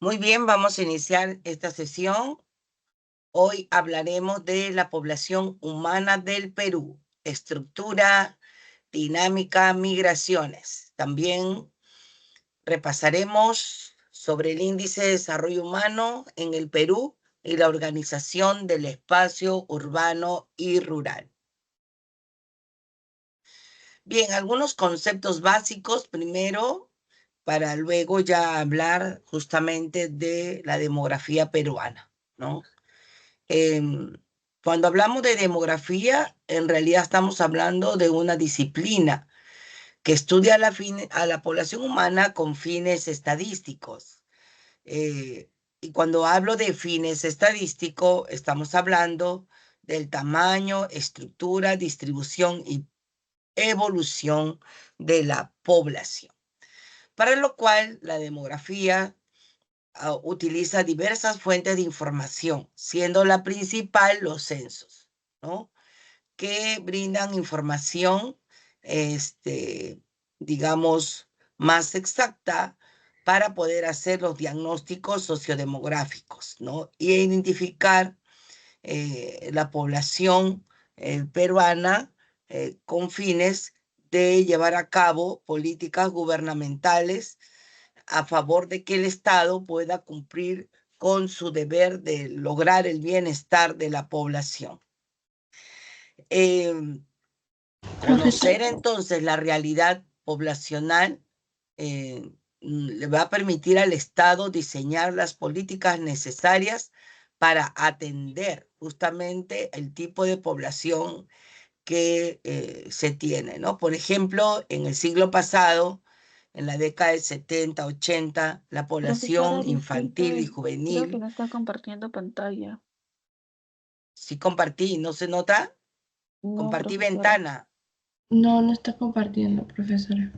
Muy bien, vamos a iniciar esta sesión. Hoy hablaremos de la población humana del Perú, estructura, dinámica, migraciones. También repasaremos sobre el índice de desarrollo humano en el Perú y la organización del espacio urbano y rural. Bien, algunos conceptos básicos primero, para luego ya hablar justamente de la demografía peruana, ¿no? Em, Cuando hablamos de demografía, en realidad estamos hablando de una disciplina que estudia a la población humana con fines estadísticos. Eh, y cuando hablo de fines estadísticos, estamos hablando del tamaño, estructura, distribución y evolución de la población. Para lo cual, la demografía utiliza diversas fuentes de información, siendo la principal los censos, ¿no? Que brindan información, digamos, más exacta para poder hacer los diagnósticos sociodemográficos, ¿no? Y identificar la población peruana con fines de llevar a cabo políticas gubernamentales a favor de que el Estado pueda cumplir con su deber de lograr el bienestar de la población. Profesor, Conocer entonces la realidad poblacional le va a permitir al Estado diseñar las políticas necesarias para atender justamente el tipo de población que se tiene, ¿no? Por ejemplo, en el siglo pasado, en la década de 70, 80, la profesora, población infantil y disculpe, creo que juvenil, no está compartiendo pantalla. sí compartí, ¿no se nota? No, Compartí profesora. ventana. No, no está compartiendo, profesora.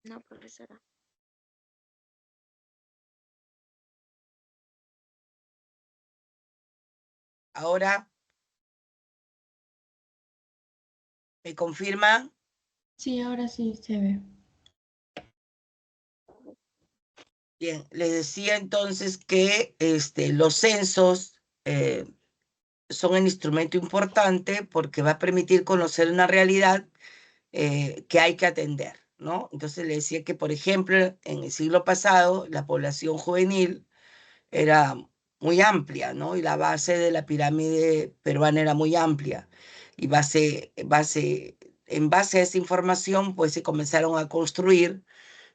No, profesora. Ahora, ¿me confirma? Sí, ahora sí se ve. Bien, les decía entonces que los censos son un instrumento importante porque va a permitir conocer una realidad que hay que atender, ¿no? Entonces le decía que, por ejemplo, en el siglo pasado la población juvenil era muy amplia, ¿no? Y la base de la pirámide peruana era muy amplia. Y en base a esa información, pues se comenzaron a construir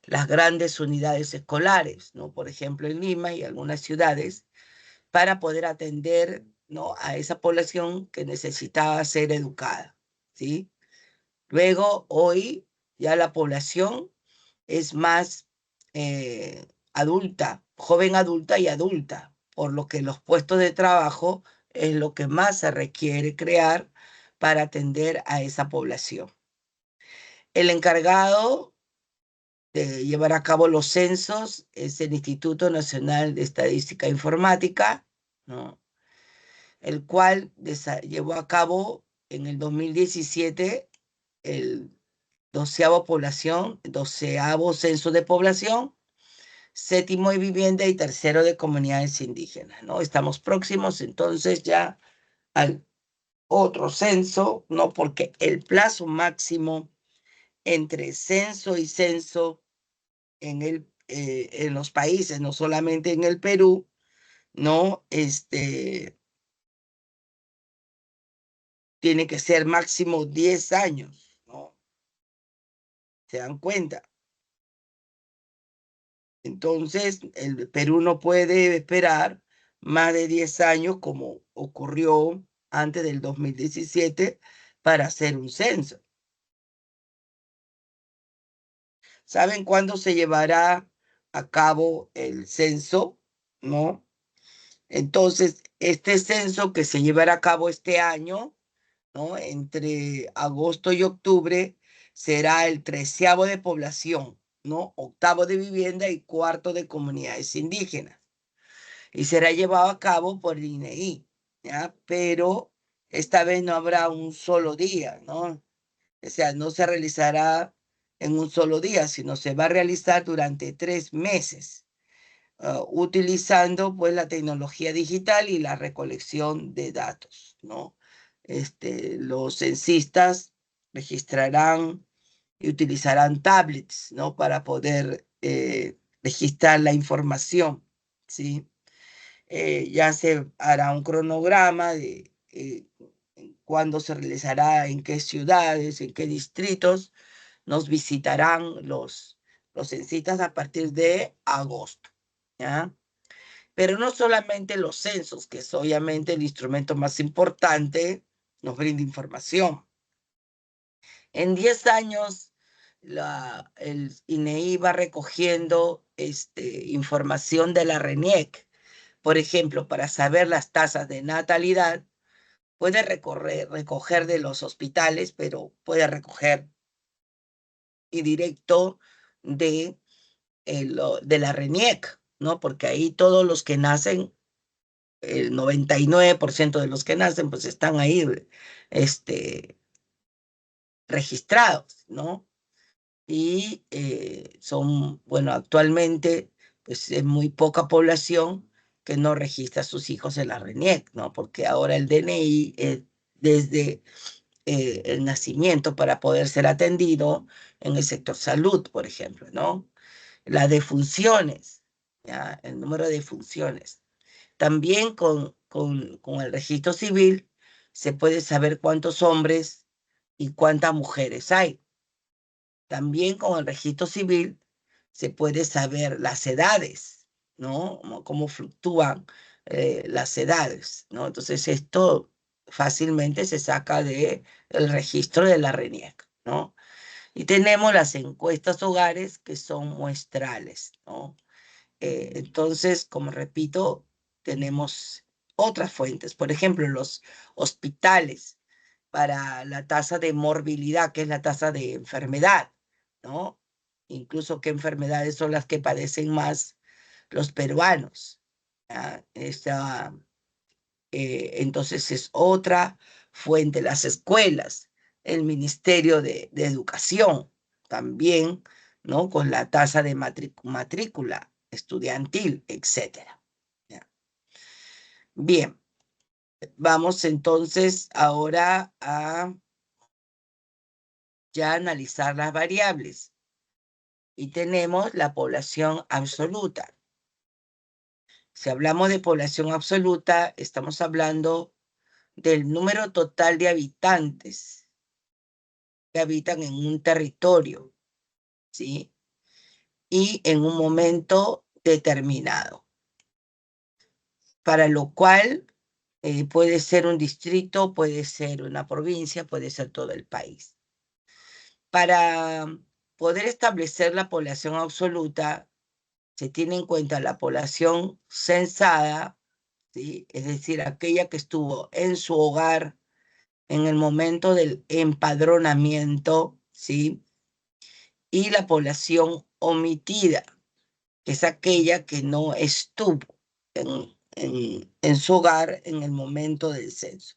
las grandes unidades escolares, ¿no? Por ejemplo, en Lima y algunas ciudades, para poder atender, ¿no?, a esa población que necesitaba ser educada, ¿sí? Luego, hoy ya la población es más adulta, joven adulta y adulta, por lo que los puestos de trabajo es lo que más se requiere crear para atender a esa población. El encargado de llevar a cabo los censos es el Instituto Nacional de Estadística e Informática, ¿no?, el cual llevó a cabo en el 2017 el doceavo censo de población, séptimo de vivienda y tercero de comunidades indígenas, ¿no? Estamos próximos entonces ya al otro censo, ¿no? Porque el plazo máximo entre censo y censo en los países, no solamente en el Perú, ¿no? Tiene que ser máximo 10 años, ¿no? ¿Se dan cuenta? Entonces, el Perú no puede esperar más de 10 años, como ocurrió antes del 2017, para hacer un censo. ¿Saben cuándo se llevará a cabo el censo? ¿No? Entonces, este censo que se llevará a cabo este año, ¿no?, entre agosto y octubre, será el 13º de población, ¿no? 8º de vivienda y 4º de comunidades indígenas. Y será llevado a cabo por el INEI, ¿ya? Pero esta vez no habrá un solo día, ¿no? O sea, no se realizará en un solo día, sino se va a realizar durante 3 meses, utilizando pues la tecnología digital y la recolección de datos, ¿no? Los censistas registrarán y utilizarán tablets, ¿no? Para poder registrar la información, ¿sí? Ya se hará un cronograma de cuándo se realizará, en qué ciudades, en qué distritos nos visitarán los censistas a partir de agosto, ¿ya? Pero no solamente los censos, que es obviamente el instrumento más importante, nos brinda información. En 10 años, el INEI va recogiendo información de la RENIEC. Por ejemplo, para saber las tasas de natalidad, puede recoger de los hospitales, pero puede recoger y directo de la RENIEC, ¿no? Porque ahí todos los que nacen, el 99% de los que nacen, pues están ahí registrados, ¿no? Y son, bueno, actualmente, pues es muy poca población que no registra a sus hijos en la RENIEC, ¿no? Porque ahora el DNI, desde el nacimiento para poder ser atendido en el sector salud, por ejemplo, ¿no? La defunciones, ¿ya? El número de defunciones. También con el registro civil se puede saber cuántos hombres y cuántas mujeres hay. También con el registro civil se puede saber las edades, ¿no? Cómo fluctúan las edades, ¿no? Entonces esto fácilmente se saca del registro de la RENIEC, ¿no? Y tenemos las encuestas hogares que son muestrales, ¿no? Entonces, como repito, tenemos otras fuentes. Por ejemplo, los hospitales para la tasa de morbilidad, que es la tasa de enfermedad, ¿no? Incluso qué enfermedades son las que padecen más los peruanos. ¿Ya? Entonces es otra fuente. Las escuelas, el Ministerio de Educación también, ¿no? Con la tasa de matrícula estudiantil, etcétera. ¿Ya? Bien, vamos entonces ahora a ya analizar las variables. Y tenemos la población absoluta. Si hablamos de población absoluta, estamos hablando del número total de habitantes que habitan en un territorio, ¿sí? Y en un momento determinado, para lo cual puede ser un distrito, puede ser una provincia, puede ser todo el país. Para poder establecer la población absoluta, se tiene en cuenta la población censada, ¿sí? Es decir, aquella que estuvo en su hogar en el momento del empadronamiento, ¿sí? Y la población omitida, que es aquella que no estuvo en su hogar en el momento del censo.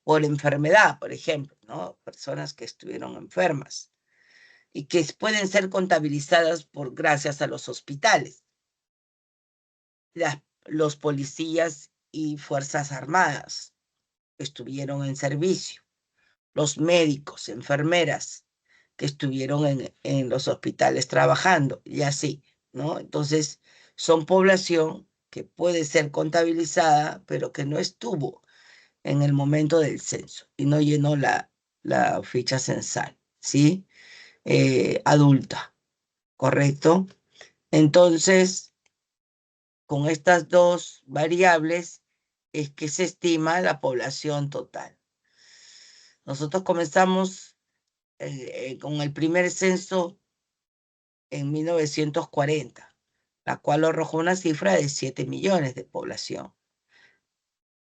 Por enfermedad, por ejemplo, ¿no? Personas que estuvieron enfermas y que pueden ser contabilizadas gracias a los hospitales, los policías y fuerzas armadas que estuvieron en servicio, los médicos, enfermeras que estuvieron en los hospitales trabajando y así, ¿no? Entonces, son población que puede ser contabilizada, pero que no estuvo en el momento del censo y no llenó la ficha censal, ¿sí? Adulta, ¿correcto? Entonces, con estas dos variables es que se estima la población total. Nosotros comenzamos con el primer censo en 1940, la cual arrojó una cifra de 7 millones de población,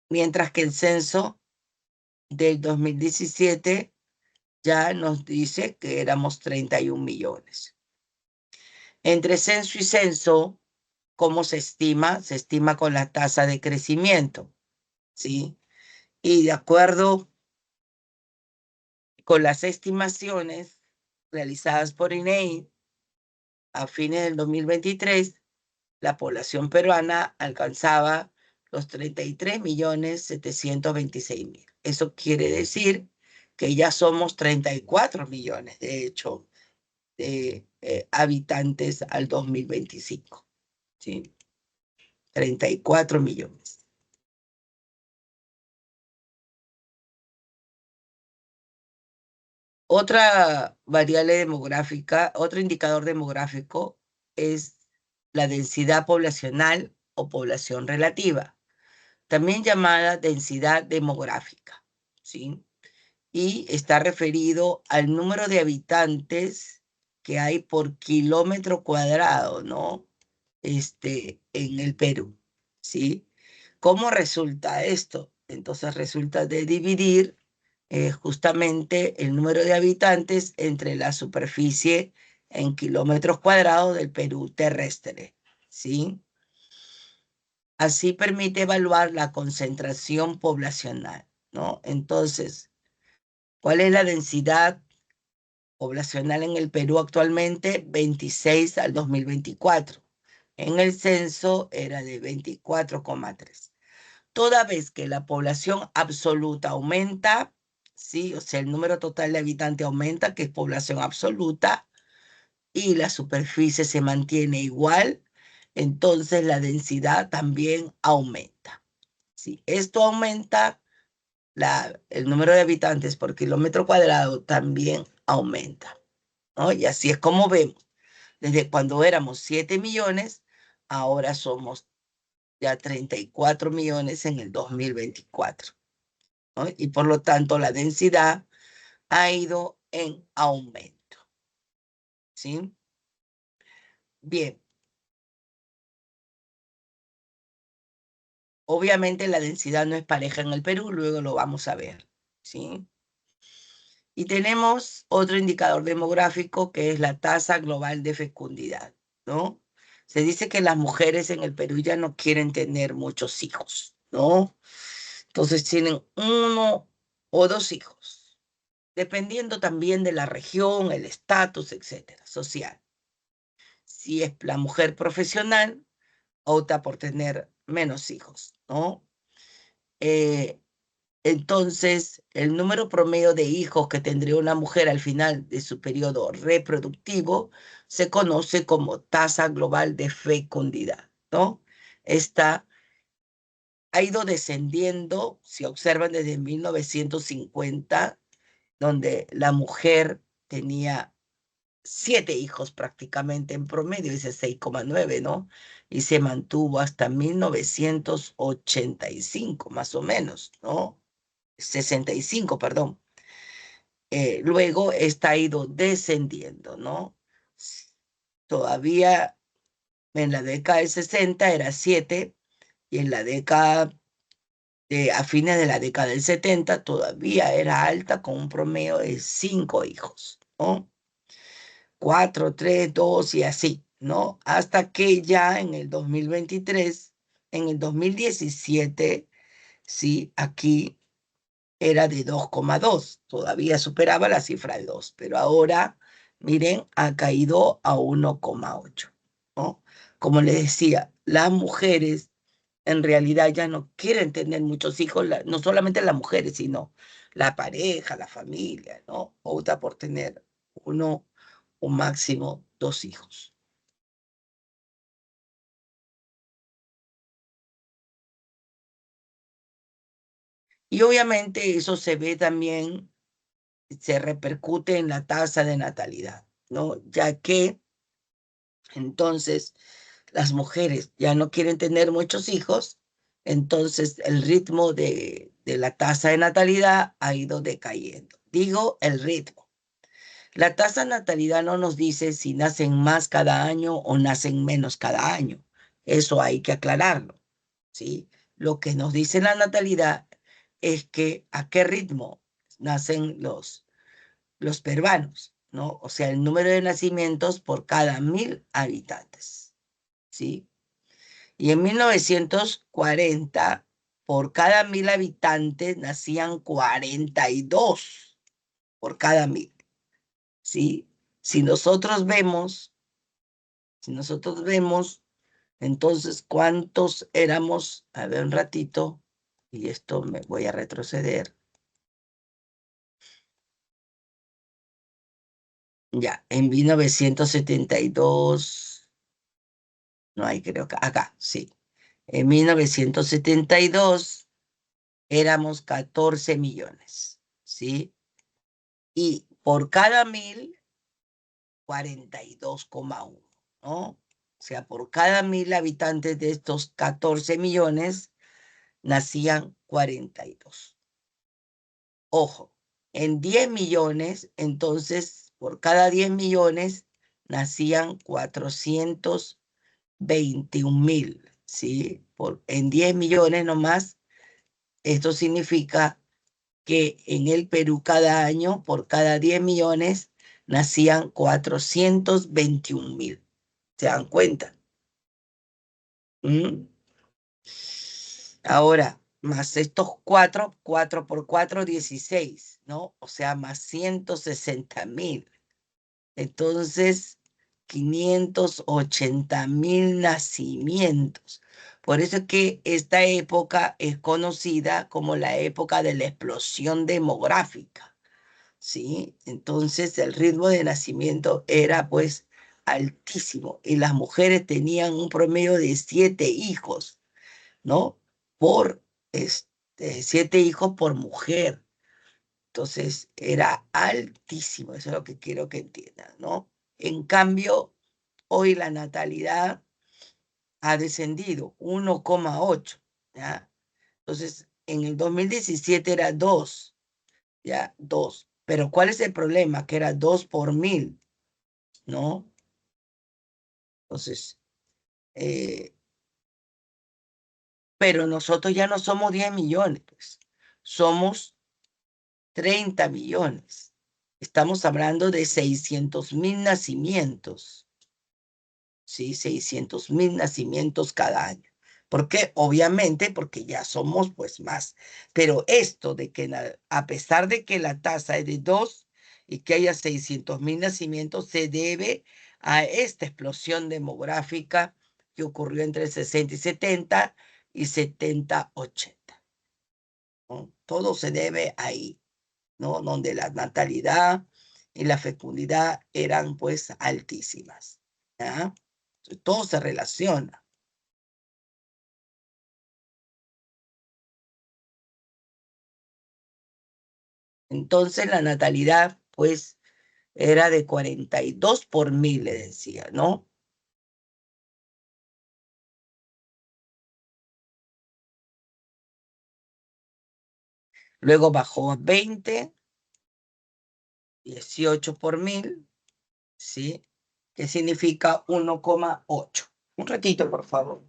mientras que el censo del 2017 ya nos dice que éramos 31 millones. Entre censo y censo, ¿cómo se estima? Se estima con la tasa de crecimiento, ¿sí? Y de acuerdo con las estimaciones, realizadas por INEI, a fines del 2023, la población peruana alcanzaba los 33.726.000. Eso quiere decir que ya somos 34 millones, de hecho, de habitantes al 2025. ¿Sí? 34 millones. Otra variable demográfica, otro indicador demográfico es la densidad poblacional o población relativa, también llamada densidad demográfica, ¿sí? Y está referido al número de habitantes que hay por kilómetro cuadrado, ¿no? En el Perú, ¿sí? ¿Cómo resulta esto? Entonces resulta de dividir justamente el número de habitantes entre la superficie en kilómetros cuadrados del Perú terrestre, ¿sí? Así permite evaluar la concentración poblacional, ¿no? Entonces, ¿cuál es la densidad poblacional en el Perú actualmente? 26 al 2024. En el censo era de 24,3. Toda vez que la población absoluta aumenta, ¿sí? O sea, el número total de habitantes aumenta, que es población absoluta, y la superficie se mantiene igual, entonces la densidad también aumenta. Si esto aumenta, el número de habitantes por kilómetro cuadrado también aumenta, ¿no? Y así es como vemos. Desde cuando éramos 7 millones, ahora somos ya 34 millones en el 2024, ¿no? Y por lo tanto la densidad ha ido en aumento, ¿sí? Bien. Obviamente la densidad no es pareja en el Perú, luego lo vamos a ver, ¿sí? Y tenemos otro indicador demográfico que es la tasa global de fecundidad, ¿no? Se dice que las mujeres en el Perú ya no quieren tener muchos hijos, ¿no? Entonces tienen uno o dos hijos, dependiendo también de la región, el estatus, etcétera, social. Si es la mujer profesional, opta por tener menos hijos, ¿no? Entonces, el número promedio de hijos que tendría una mujer al final de su periodo reproductivo se conoce como tasa global de fecundidad, ¿no? Esta ha ido descendiendo, si observan, desde 1950, donde la mujer tenía 7 hijos prácticamente en promedio, dice 6,9, ¿no? Y se mantuvo hasta 1985, más o menos, ¿no? 65, perdón. Luego esta ha ido descendiendo, ¿no? Todavía en la década del 60 era 7 y en la década a fines de la década del 70 todavía era alta con un promedio de 5 hijos, ¿no? 4, 3, 2 y así, ¿no? Hasta que ya en el 2023, en el 2017, sí, aquí era de 2,2, todavía superaba la cifra de 2, pero ahora, miren, ha caído a 1,8, ¿no? Como les decía, las mujeres en realidad ya no quieren tener muchos hijos, no solamente las mujeres, sino la pareja, la familia, ¿no? Opta por tener uno o máximo 2 hijos. Y obviamente eso se ve también, se repercute en la tasa de natalidad, ¿no? Ya que entonces las mujeres ya no quieren tener muchos hijos, entonces el ritmo de la tasa de natalidad ha ido decayendo. Digo el ritmo. La tasa de natalidad no nos dice si nacen más cada año o nacen menos cada año. Eso hay que aclararlo, ¿sí? Lo que nos dice la natalidad es que a qué ritmo nacen los peruanos, ¿no? O sea, el número de nacimientos por cada 1.000 habitantes, ¿sí? Y en 1940, por cada 1.000 habitantes nacían 42 por cada 1.000, ¿sí? Si nosotros vemos, entonces, ¿cuántos éramos? A ver un ratito, y esto me voy a retroceder. Ya, en 1972, no hay, creo que acá, sí. En 1972 éramos 14 millones, ¿sí? Y por cada 1000, 42,1, ¿no? O sea, por cada 1000 habitantes de estos 14 millones, nacían 42. Ojo, en 10 millones, entonces, por cada 10 millones, nacían 421,000, ¿sí? En 10 millones nomás, esto significa que en el Perú cada año, por cada 10 millones, nacían 421,000. ¿Se dan cuenta? ¿Mm? Ahora, más estos 4 por 4, 16, ¿no? O sea, más 160,000. Entonces, 580,000 nacimientos. Por eso es que esta época es conocida como la época de la explosión demográfica, ¿sí? Entonces, el ritmo de nacimiento era, pues, altísimo. Y las mujeres tenían un promedio de 7 hijos, ¿no? Por 7 hijos por mujer. Entonces era altísimo, eso es lo que quiero que entiendan, ¿no? En cambio, hoy la natalidad ha descendido 1,8, ¿ya? Entonces, en el 2017 era 2, ¿ya? 2. Pero ¿cuál es el problema? Que era 2 por 1000, ¿no? Entonces, pero nosotros ya no somos 10 millones, pues. Somos 30 millones. Estamos hablando de 600,000 nacimientos, ¿sí? 600,000 nacimientos cada año. ¿Por qué? Obviamente porque ya somos pues más. Pero esto de que a pesar de que la tasa es de 2 y que haya 600,000 nacimientos, se debe a esta explosión demográfica que ocurrió entre 60 y 70 y 70, 80, ¿no? Todo se debe ahí, ¿no? Donde la natalidad y la fecundidad eran pues altísimas, ¿ya? Entonces, todo se relaciona. Entonces la natalidad pues era de 42 por 1000, le decía, ¿no? Luego bajó a 20, 18 por 1000, ¿sí? Que significa 1,8. Un ratito, por favor.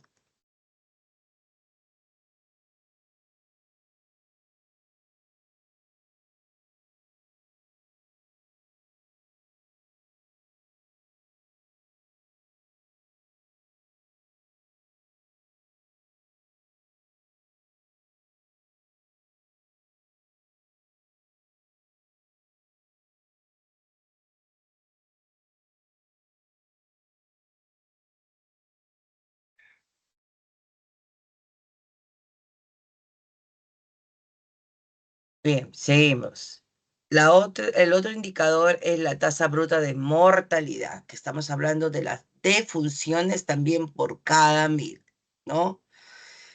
Bien, seguimos. El otro indicador es la tasa bruta de mortalidad, que estamos hablando de las defunciones también por cada 1000, ¿no?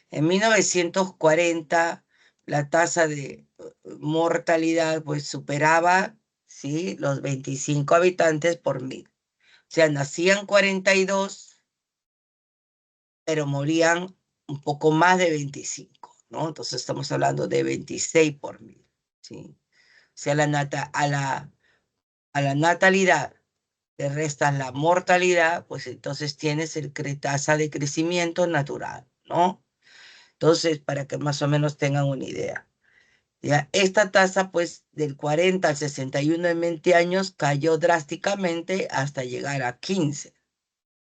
En 1940, la tasa de mortalidad pues superaba, ¿sí?, los 25 habitantes por 1000. O sea, nacían 42, pero morían un poco más de 25, ¿no? Entonces estamos hablando de 26 por 1000, ¿sí? O sea, a la natalidad le restas la mortalidad, pues entonces tienes tasa de crecimiento natural, ¿no? Entonces, para que más o menos tengan una idea. Ya, esta tasa, pues, del 40 al 61 en 20 años cayó drásticamente hasta llegar a 15,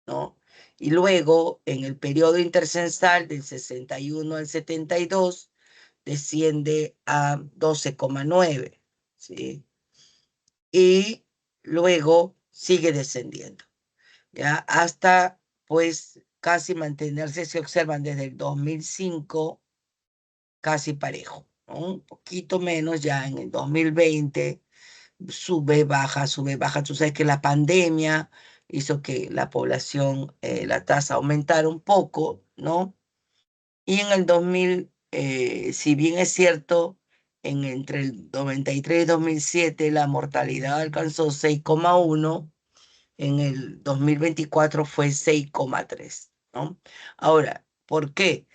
¿no? Y luego, en el periodo intercensal del 61 al 72, desciende a 12,9, ¿sí? Y luego sigue descendiendo, ¿ya? Hasta, pues, casi mantenerse, se observan desde el 2005, casi parejo, ¿no? Un poquito menos ya en el 2020, sube, baja, sube, baja. Tú sabes que la pandemia hizo que la población, la tasa aumentara un poco, ¿no? Y en el 2000, si bien es cierto, entre el 93 y 2007 la mortalidad alcanzó 6,1, en el 2024 fue 6,3, ¿no? Ahora, ¿por qué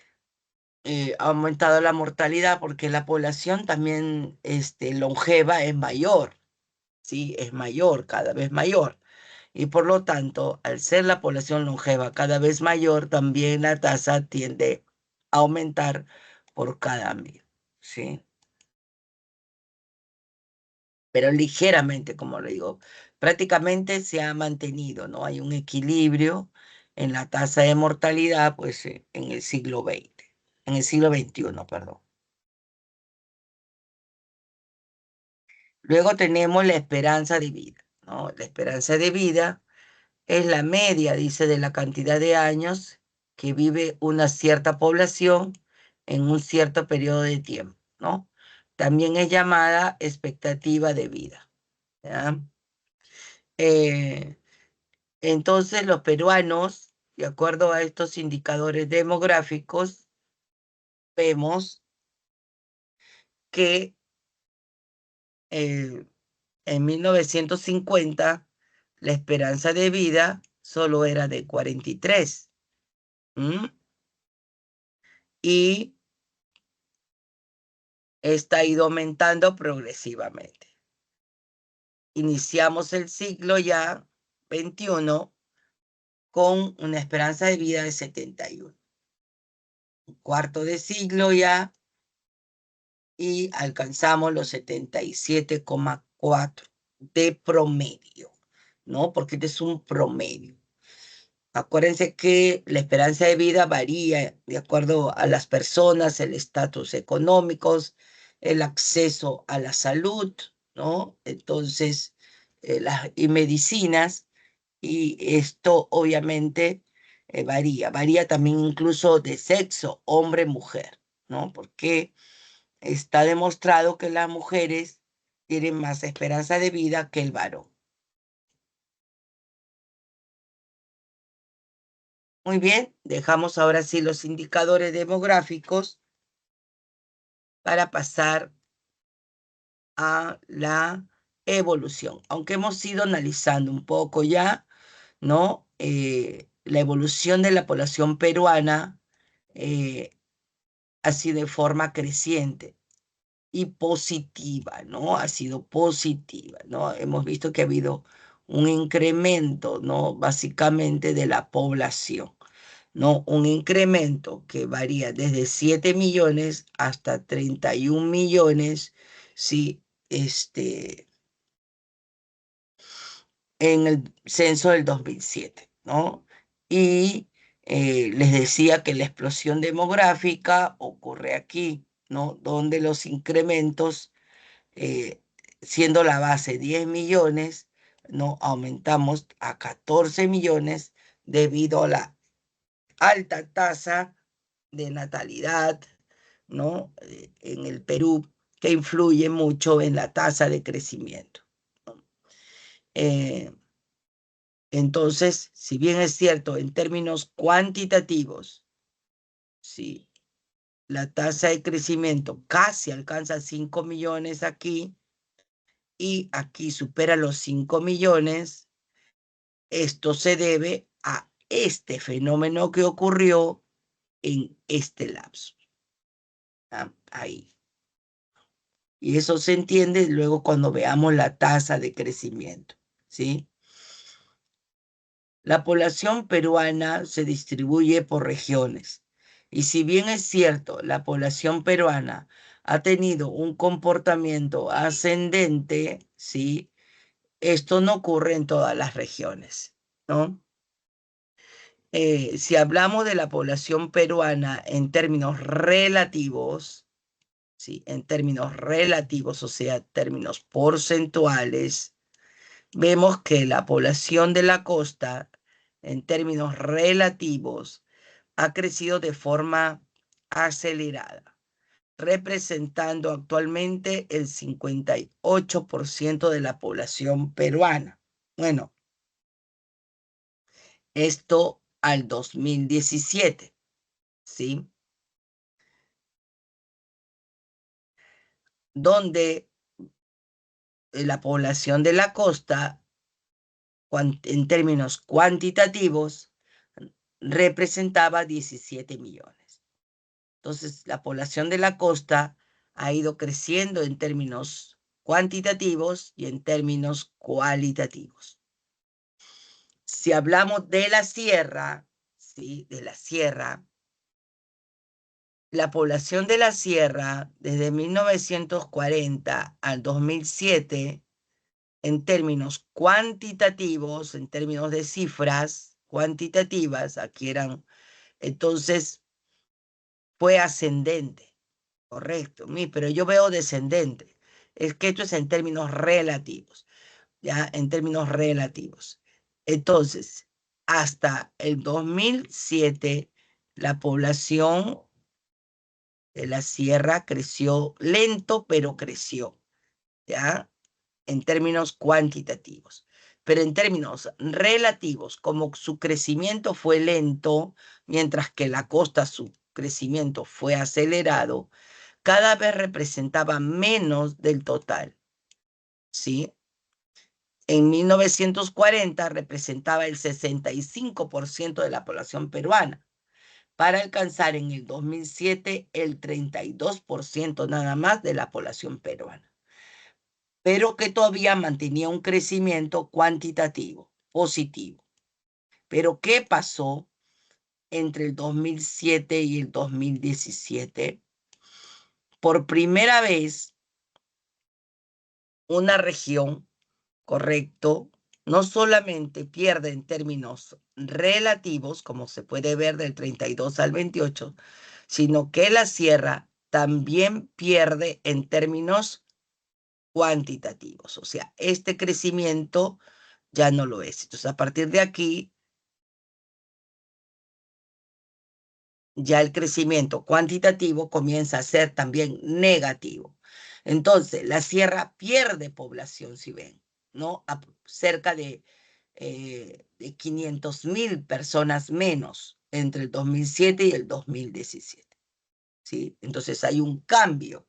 ha aumentado la mortalidad? Porque la población también longeva es mayor, ¿sí? Es mayor, cada vez mayor. Y por lo tanto, al ser la población longeva cada vez mayor, también la tasa tiende a aumentar por cada año, ¿sí? Pero ligeramente, como le digo, prácticamente se ha mantenido, ¿no? Hay un equilibrio en la tasa de mortalidad, pues, en el siglo XX, en el siglo XXI, perdón. Luego tenemos la esperanza de vida, ¿no? La esperanza de vida es la media, dice, de la cantidad de años que vive una cierta población en un cierto periodo de tiempo, ¿no? También es llamada expectativa de vida, ¿ya? Entonces, los peruanos, de acuerdo a estos indicadores demográficos, vemos que en 1950 la esperanza de vida solo era de 43. Y está ido aumentando progresivamente. Iniciamos el siglo ya 21 con una esperanza de vida de 71. Un cuarto de siglo ya y alcanzamos los 77,4 de promedio, ¿no? Porque este es un promedio. Acuérdense que la esperanza de vida varía de acuerdo a las personas, el estatus económicos, el acceso a la salud, ¿no? Entonces, y medicinas, y esto obviamente varía también incluso de sexo, hombre, mujer, ¿no? Porque está demostrado que las mujeres tienen más esperanza de vida que el varón. Muy bien, dejamos ahora sí los indicadores demográficos para pasar a la evolución. Aunque hemos ido analizando un poco ya, ¿no? La evolución de la población peruana ha sido de forma creciente y positiva, ¿no? Ha sido positiva, ¿no? Hemos visto que ha habido un incremento, ¿no? Básicamente de la población, ¿no? Un incremento que varía desde 7 millones hasta 31 millones, sí, en el censo del 2007, ¿no? Y les decía que la explosión demográfica ocurre aquí, ¿no? Donde los incrementos, siendo la base 10 millones, ¿no? Aumentamos a 14 millones debido a la alta tasa de natalidad, ¿no? En el Perú, que influye mucho en la tasa de crecimiento, ¿no? Entonces, si bien es cierto, en términos cuantitativos, sí, la tasa de crecimiento casi alcanza 5 millones aquí y aquí supera los 5 millones, esto se debe a este fenómeno que ocurrió en este lapso. Ahí. Y eso se entiende luego cuando veamos la tasa de crecimiento, ¿sí? La población peruana se distribuye por regiones. Y si bien es cierto, la población peruana ha tenido un comportamiento ascendente, ¿sí? Esto no ocurre en todas las regiones, ¿no? Si hablamos de la población peruana en términos relativos, ¿sí? En términos relativos, o sea, términos porcentuales, vemos que la población de la costa, en términos relativos, ha crecido de forma acelerada, representando actualmente el 58% de la población peruana. Bueno, esto al 2017, ¿sí? Donde la población de la costa, en términos cuantitativos, representaba 17 millones. Entonces, la población de la costa ha ido creciendo en términos cuantitativos y en términos cualitativos. Si hablamos de la sierra, ¿sí? De la sierra, la población de la sierra desde 1940 al 2007, en términos cuantitativos, en términos de cifras cuantitativas, aquí eran, entonces fue ascendente, correcto, pero yo veo descendente. Es que esto es en términos relativos, ya, en términos relativos. Entonces, hasta el 2007, la población de la sierra creció lento, pero creció, ¿ya? En términos cuantitativos. Pero en términos relativos, como su crecimiento fue lento, mientras que la costa su crecimiento fue acelerado, cada vez representaba menos del total, ¿sí? En 1940 representaba el 65% de la población peruana, para alcanzar en el 2007 el 32% nada más de la población peruana, pero que todavía mantenía un crecimiento cuantitativo, positivo. Pero ¿qué pasó entre el 2007 y el 2017? Por primera vez, una región, correcto, no solamente pierde en términos relativos, como se puede ver del 32 al 28, sino que la sierra también pierde en términos cuantitativos. O sea, este crecimiento ya no lo es. Entonces, a partir de aquí, ya el crecimiento cuantitativo comienza a ser también negativo. Entonces, la sierra pierde población, si ven, ¿no? Cerca de 500.000 personas menos entre el 2007 y el 2017, ¿sí? Entonces, hay un cambio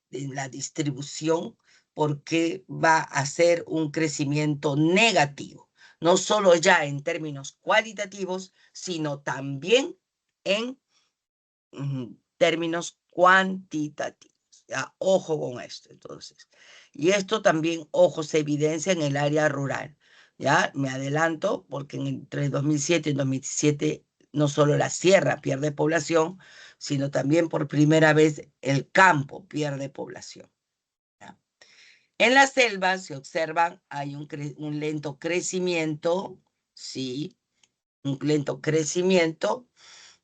en la distribución porque va a ser un crecimiento negativo, no solo ya en términos cualitativos, sino también en términos cuantitativos. Ya, ojo con esto, entonces. Y esto también, ojo, se evidencia en el área rural. Ya, me adelanto, porque entre 2007 y 2017 no solo la sierra pierde población, sino también por primera vez el campo pierde población. ¿Ya? En las selvas, se observan, hay un lento crecimiento, sí, un lento crecimiento.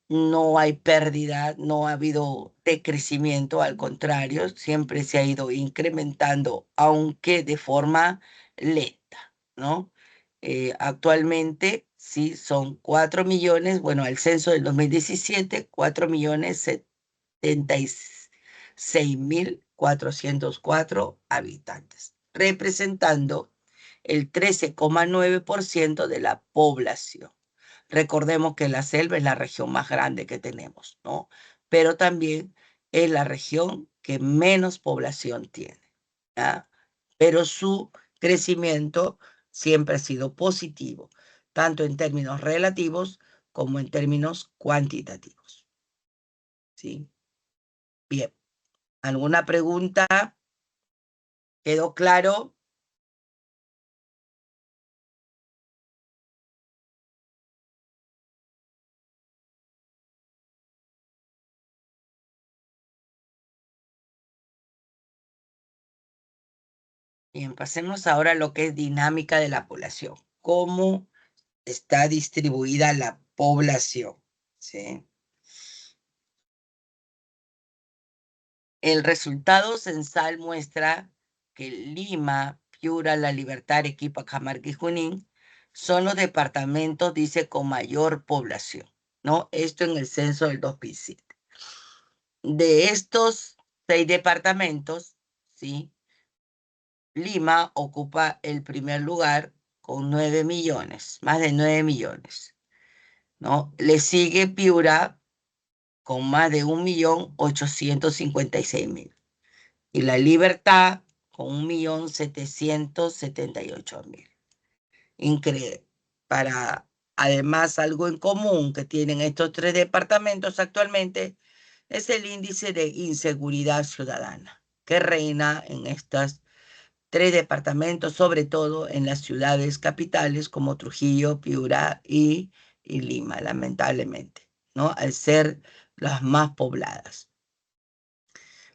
No hay pérdida, no ha habido decrecimiento, al contrario, siempre se ha ido incrementando, aunque de forma lenta, ¿no? Actualmente, sí, son 4 millones, bueno, al censo del 2017, 4.076.404 habitantes, representando el 13,9% de la población. Recordemos que la selva es la región más grande que tenemos, ¿no? Pero también es la región que menos población tiene, ¿ya? Pero su crecimiento siempre ha sido positivo, tanto en términos relativos como en términos cuantitativos, ¿sí? Bien, ¿alguna pregunta? ¿Quedó claro? Bien, pasemos ahora a lo que es dinámica de la población. ¿Cómo está distribuida la población? ¿Sí? El resultado censal muestra que Lima, Piura, La Libertad, Arequipa, Cajamarca y Junín son los departamentos, dice, con mayor población, ¿no? Esto en el censo del 2007. De estos 6 departamentos, ¿sí? Lima ocupa el primer lugar con 9 millones, más de 9 millones, ¿no? Le sigue Piura con más de 1.856.000. Y La Libertad con 1.778.000. Increíble. Además, algo en común que tienen estos 3 departamentos actualmente es el índice de inseguridad ciudadana que reina en estos 3 departamentos, sobre todo en las ciudades capitales como Trujillo, Piura y Lima, lamentablemente, ¿no? Al ser las más pobladas.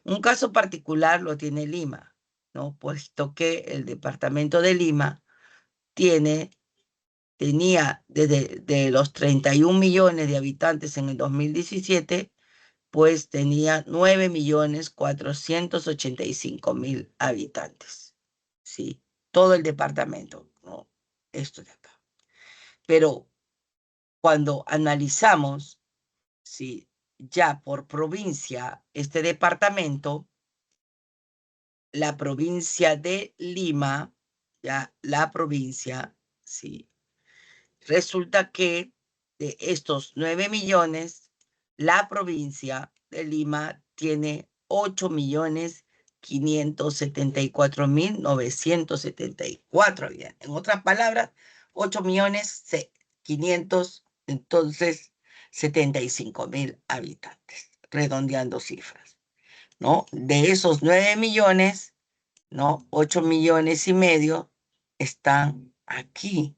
Un caso particular lo tiene Lima, ¿no? Puesto que el departamento de Lima tenía desde los 31 millones de habitantes en el 2017, pues tenía 9.485.000 habitantes, ¿sí? Todo el departamento, ¿no? Esto de acá. Pero cuando analizamos, ¿sí? Ya por provincia, este departamento, la provincia de Lima, ya la provincia, ¿sí? Resulta que de estos 9 millones, la provincia de Lima tiene 8.574.974. Bien. En otras palabras, 8.500.000, entonces 75.000 habitantes, redondeando cifras, ¿no? De esos 9 millones, ¿no? 8.500.000 están aquí,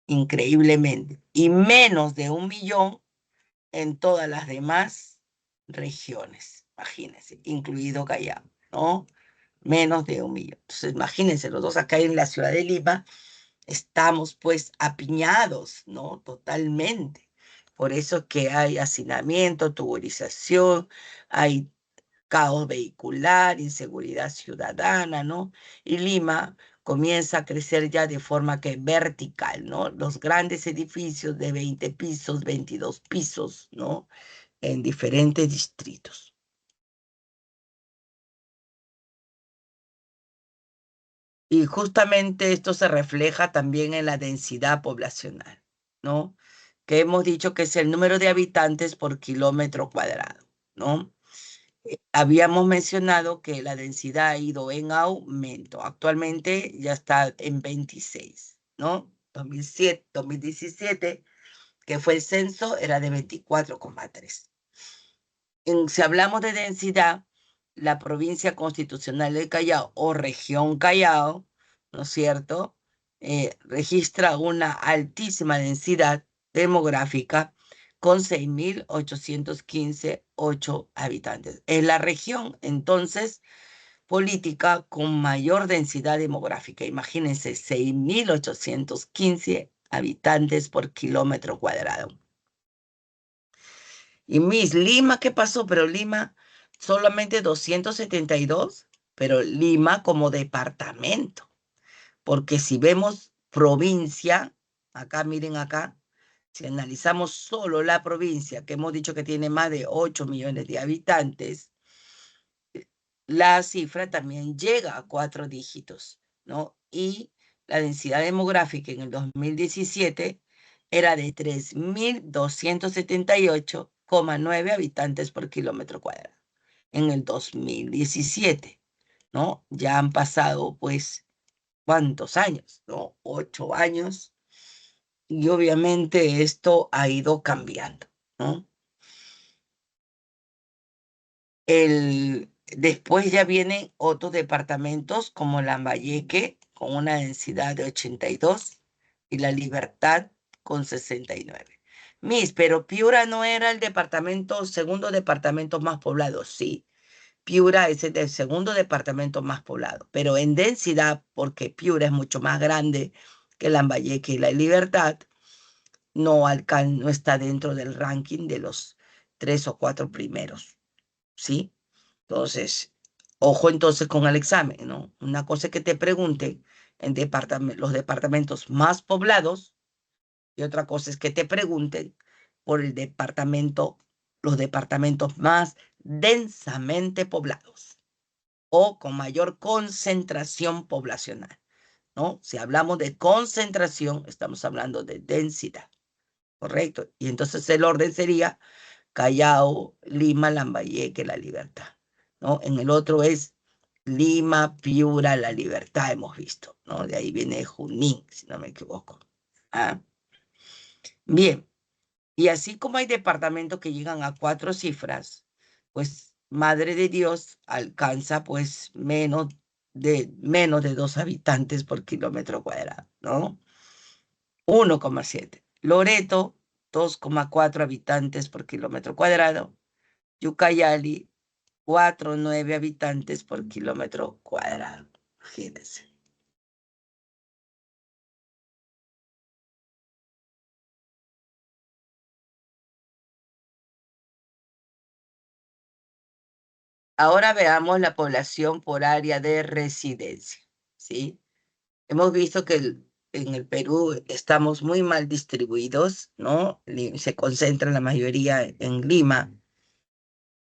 increíblemente, y menos de 1 millón en todas las demás regiones, imagínense, incluido Callao, ¿no? Menos de 1 millón. Entonces, imagínense, los dos acá en la ciudad de Lima estamos pues apiñados, ¿no? Totalmente. Por eso que hay hacinamiento, tuburización, hay caos vehicular, inseguridad ciudadana, ¿no? Y Lima comienza a crecer ya de forma que vertical, ¿no? Los grandes edificios de 20 pisos, 22 pisos, ¿no? En diferentes distritos. Y justamente esto se refleja también en la densidad poblacional, ¿no? Que hemos dicho que es el número de habitantes por kilómetro cuadrado, ¿no? Habíamos mencionado que la densidad ha ido en aumento. Actualmente ya está en 26, ¿no? 2017, que fue el censo, era de 24,3. Si hablamos de densidad, la provincia constitucional del Callao o región Callao, ¿no es cierto?, registra una altísima densidad demográfica con 6.815.8 habitantes. Es la región, entonces, política con mayor densidad demográfica. Imagínense, 6.815 habitantes por kilómetro cuadrado. Y Lima, ¿qué pasó? Pero Lima solamente 272, pero Lima como departamento. Porque si vemos provincia, acá miren acá, si analizamos solo la provincia, que hemos dicho que tiene más de 8 millones de habitantes, la cifra también llega a 4 dígitos, ¿no? Y la densidad demográfica en el 2017 era de 3.278,9 habitantes por kilómetro cuadrado. En el 2017, ¿no? Ya han pasado, pues, ¿cuántos años? ¿No? 8 años. Y obviamente esto ha ido cambiando, ¿no? Después ya vienen otros departamentos como Lambayeque con una densidad de 82 y La Libertad con 69. Pero Piura no era el segundo departamento más poblado. Sí, Piura es el segundo departamento más poblado, pero en densidad, porque Piura es mucho más grande que Lambayeque y La Libertad, no está dentro del ranking de los 3 o 4 primeros, ¿sí? Entonces, ojo entonces con el examen, ¿no? Una cosa es que te pregunten en los departamentos más poblados, y otra cosa es que te pregunten por los departamentos más densamente poblados o con mayor concentración poblacional, ¿no? Si hablamos de concentración, estamos hablando de densidad, ¿correcto? Y entonces el orden sería Callao, Lima, Lambayeque, La Libertad, ¿no? En el otro es Lima, Piura, La Libertad, hemos visto, ¿no? De ahí viene Junín, si no me equivoco. Ah. Bien, y así como hay departamentos que llegan a 4 cifras, pues Madre de Dios alcanza pues menos de 2 habitantes por kilómetro cuadrado, ¿no? 1,7. Loreto, 2,4 habitantes por kilómetro cuadrado. Ucayali, 4,9 habitantes por kilómetro cuadrado. Fíjense. Ahora veamos la población por área de residencia, ¿sí? Hemos visto que en el Perú estamos muy mal distribuidos, ¿no? Se concentra la mayoría en Lima.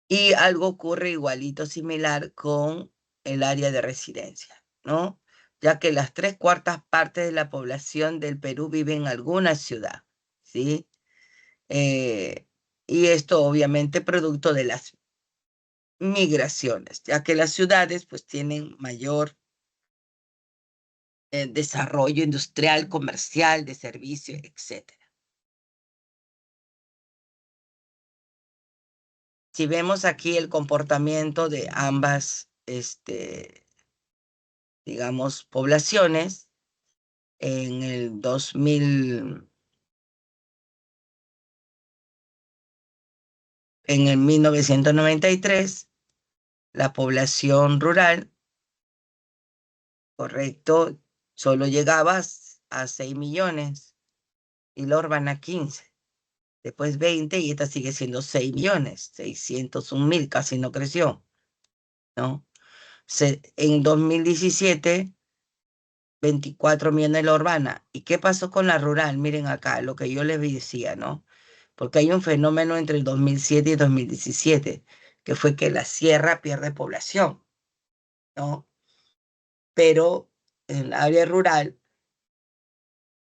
Y algo ocurre igualito similar con el área de residencia, ¿no? Ya que las 3/4 partes de la población del Perú vive en alguna ciudad, ¿sí? Y esto obviamente producto de las migraciones, ya que las ciudades pues tienen mayor desarrollo industrial, comercial, de servicios, etc. Si vemos aquí el comportamiento de ambas, digamos, poblaciones, en el 2000, en el 1993, la población rural, correcto, solo llegaba a 6 millones y la urbana 15. Después 20 y esta sigue siendo 6 millones, 601,000, casi no creció, ¿no? En 2017, 24 millones la urbana. ¿Y qué pasó con la rural? Miren acá, lo que yo les decía, ¿no? Porque hay un fenómeno entre el 2007 y 2017, que fue que la sierra pierde población, ¿no? Pero en el área rural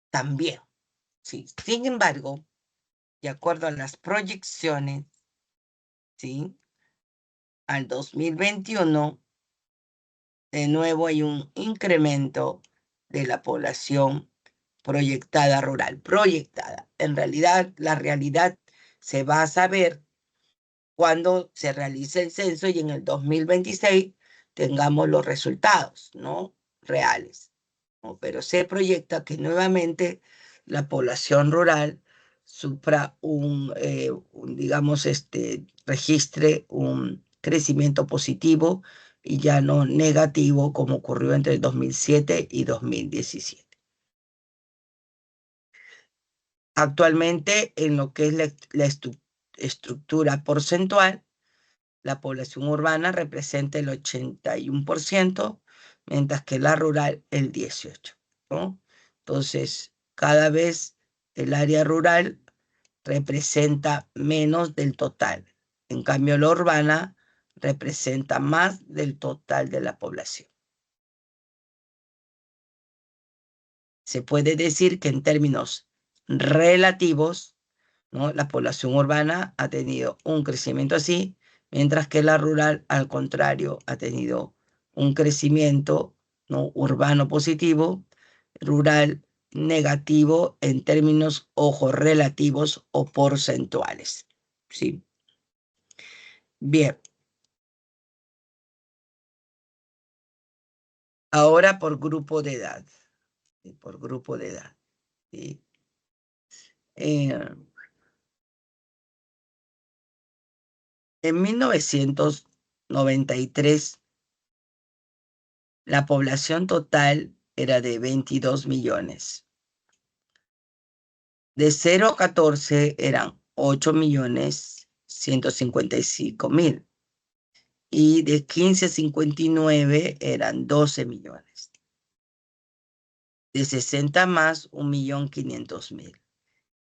también, ¿sí? Sin embargo, de acuerdo a las proyecciones, ¿sí? Al 2021, de nuevo hay un incremento de la población proyectada rural, proyectada. En realidad, la realidad se va a saber cuando se realice el censo y en el 2026 tengamos los resultados, ¿no? Reales, ¿no? Pero se proyecta que nuevamente la población rural supra digamos, registre un crecimiento positivo y ya no negativo como ocurrió entre el 2007 y 2017. Actualmente, en lo que es la estructura porcentual, la población urbana representa el 81%, mientras que la rural el 18%, ¿no? Entonces, cada vez el área rural representa menos del total. En cambio, la urbana representa más del total de la población. Se puede decir que en términos relativos, ¿no? La población urbana ha tenido un crecimiento así, mientras que la rural, al contrario, ha tenido un crecimiento, ¿no? Urbano positivo, rural negativo en términos, ojo, relativos o porcentuales. ¿Sí? Bien. Ahora por grupo de edad. Por grupo de edad. ¿Sí? En 1993, la población total era de 22 millones. De 0 a 14 eran 8,155,000. Y de 15 a 59 eran 12 millones. De 60 más, 1.500.000.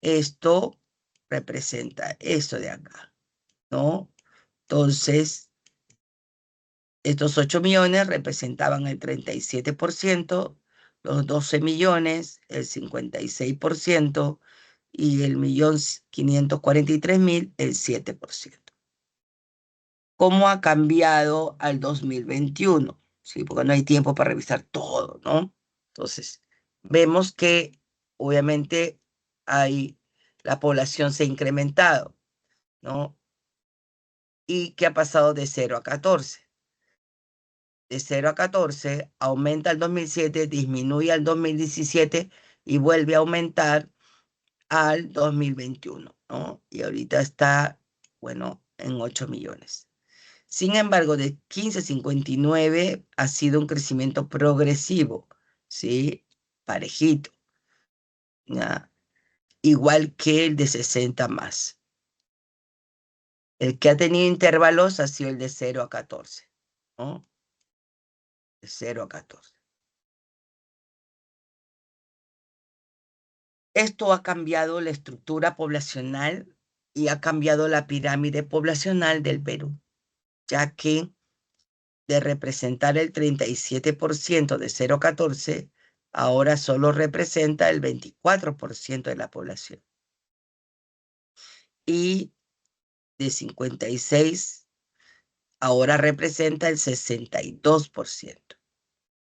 Esto representa esto de acá, ¿no? Entonces, estos 8 millones representaban el 37%, los 12 millones, el 56%, y el 1.543.000, el 7%. ¿Cómo ha cambiado al 2021? Sí, porque no hay tiempo para revisar todo, ¿no? Entonces, vemos que obviamente la población se ha incrementado, ¿no? ¿Y qué ha pasado de 0 a 14? De 0 a 14 aumenta al 2007, disminuye al 2017 y vuelve a aumentar al 2021, ¿no? Y ahorita está, bueno, en 8 millones. Sin embargo, de 15 a 59 ha sido un crecimiento progresivo, ¿sí? Parejito, ¿ya? Igual que el de 60 más. El que ha tenido intervalos ha sido el de 0 a 14, ¿no? De 0 a 14. Esto ha cambiado la estructura poblacional y ha cambiado la pirámide poblacional del Perú, ya que de representar el 37% de 0 a 14, ahora solo representa el 24% de la población. Y de 56, ahora representa el 62%,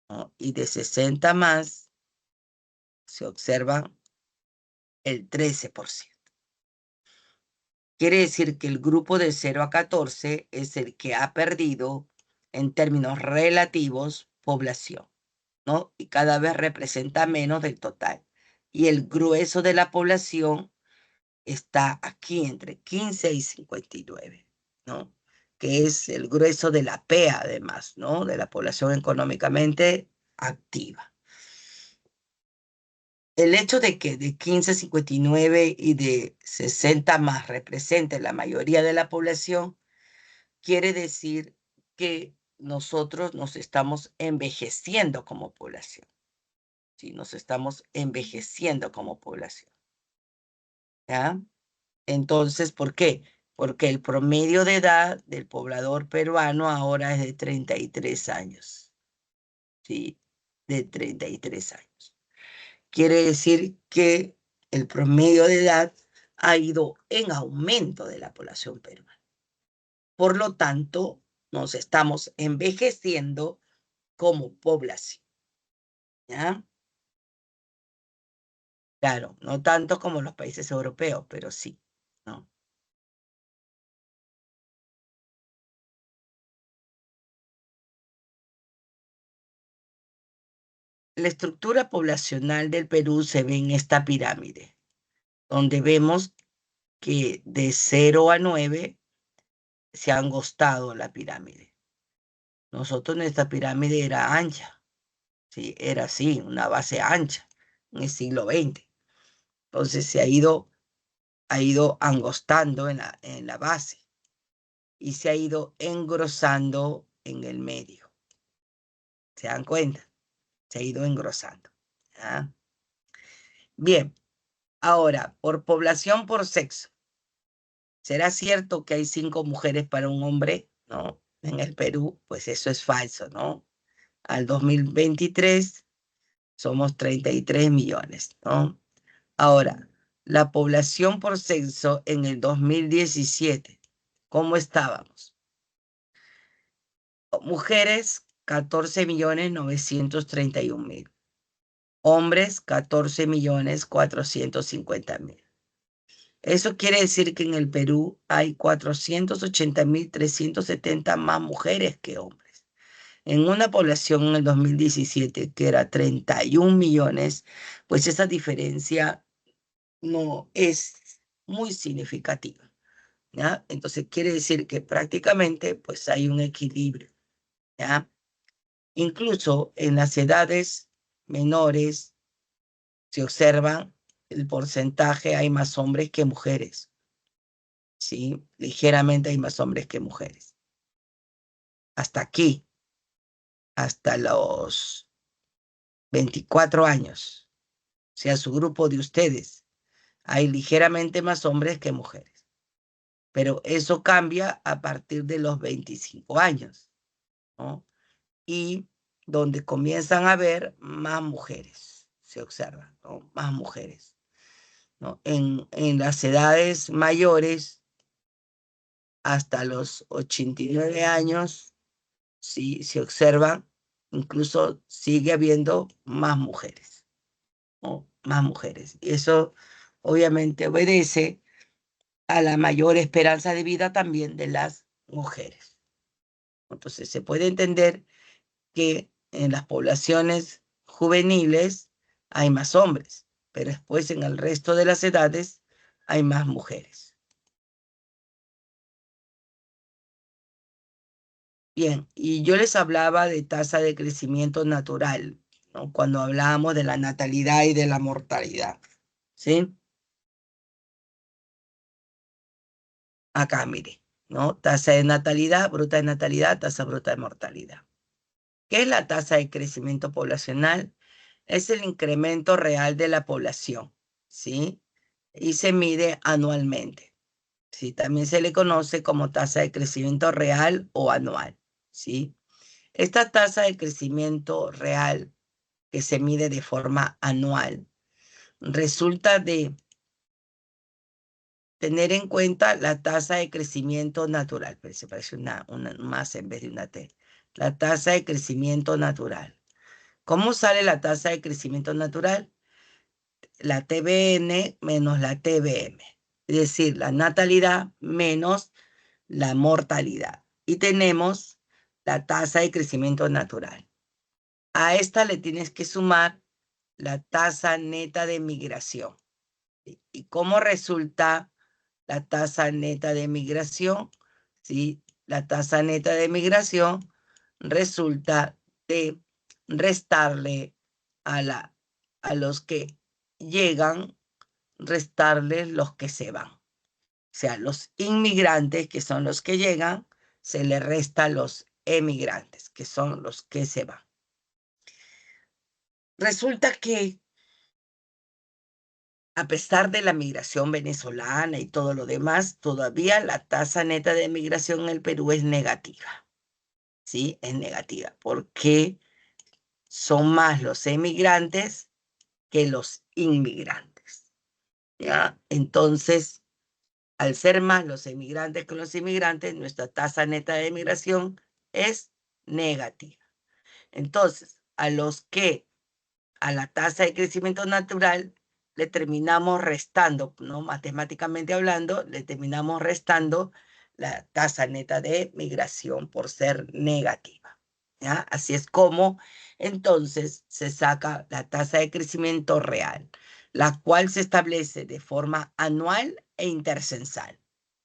¿no? Y de 60 más, se observa el 13%. Quiere decir que el grupo de 0 a 14 es el que ha perdido, en términos relativos, población, ¿no? Y cada vez representa menos del total. Y el grueso de la población está aquí entre 15 y 59, ¿no? Que es el grueso de la PEA, además, ¿no? De la población económicamente activa. El hecho de que de 15 a 59 y de 60 más represente la mayoría de la población quiere decir que nosotros nos estamos envejeciendo como población. Sí, nos estamos envejeciendo como población, ¿ya? Entonces, ¿por qué? Porque el promedio de edad del poblador peruano ahora es de 33 años, ¿sí? De 33 años. Quiere decir que el promedio de edad ha ido en aumento de la población peruana. Por lo tanto, nos estamos envejeciendo como población, ¿ya? Claro, no tanto como los países europeos, pero sí, ¿no? La estructura poblacional del Perú se ve en esta pirámide, donde vemos que de 0 a 9 se ha angostado la pirámide. Nosotros nuestra pirámide era ancha, ¿sí? Era así, una base ancha en el siglo XX. Entonces se ha ido angostando en la base y se ha ido engrosando en el medio. ¿Se dan cuenta? Se ha ido engrosando, ¿ya? Bien, ahora, por población, por sexo. ¿Será cierto que hay 5 mujeres para un hombre? No, en el Perú, pues eso es falso, ¿no? Al 2023 somos 33 millones, ¿no? Ahora, la población por sexo en el 2017, ¿cómo estábamos? Mujeres, 14.931.000. Hombres, 14.450.000. Eso quiere decir que en el Perú hay 480.370 más mujeres que hombres. En una población en el 2017 que era 31 millones, pues esa diferencia no es muy significativa, ¿ya? Entonces quiere decir que prácticamente pues hay un equilibrio, ¿ya? Incluso en las edades menores se observa el porcentaje, hay más hombres que mujeres. Sí, ligeramente hay más hombres que mujeres. Hasta aquí, hasta los 24 años, o sea, su grupo de ustedes, hay ligeramente más hombres que mujeres. Pero eso cambia a partir de los 25 años, ¿no? Y donde comienzan a haber más mujeres, se observa, ¿no? Más mujeres, ¿no? En las edades mayores, hasta los 89 años, sí se observa, incluso sigue habiendo más mujeres, ¿no? Más mujeres. Y eso obviamente obedece a la mayor esperanza de vida también de las mujeres. Entonces se puede entender que en las poblaciones juveniles hay más hombres, pero después en el resto de las edades hay más mujeres. Bien, y yo les hablaba de tasa de crecimiento natural, ¿no? Cuando hablábamos de la natalidad y de la mortalidad, ¿sí? Acá, mire, ¿no? Tasa de natalidad, bruta de natalidad, tasa bruta de mortalidad. ¿Qué es la tasa de crecimiento poblacional? Es el incremento real de la población, ¿sí? Y se mide anualmente, ¿sí? También se le conoce como tasa de crecimiento real o anual, ¿sí? Esta tasa de crecimiento real que se mide de forma anual resulta de tener en cuenta la tasa de crecimiento natural, pero se parece una más en vez de una T. La tasa de crecimiento natural. ¿Cómo sale la tasa de crecimiento natural? La TBN menos la TBM, es decir, la natalidad menos la mortalidad. Y tenemos la tasa de crecimiento natural. A esta le tienes que sumar la tasa neta de migración. ¿Y cómo resulta la tasa neta de migración? ¿Sí? La tasa neta de migración resulta de restarle a los que llegan, restarles los que se van. O sea, los inmigrantes, que son los que llegan, se le resta a los emigrantes, que son los que se van. Resulta que, a pesar de la migración venezolana y todo lo demás, todavía la tasa neta de migración en el Perú es negativa. ¿Sí? Es negativa, porque son más los emigrantes que los inmigrantes. ¿Ya? Entonces, al ser más los emigrantes que los inmigrantes, nuestra tasa neta de migración es negativa. Entonces, a la tasa de crecimiento natural le terminamos restando, ¿no? Matemáticamente hablando, le terminamos restando la tasa neta de migración por ser negativa, ¿ya? Así es como entonces se saca la tasa de crecimiento real, la cual se establece de forma anual e intercensal,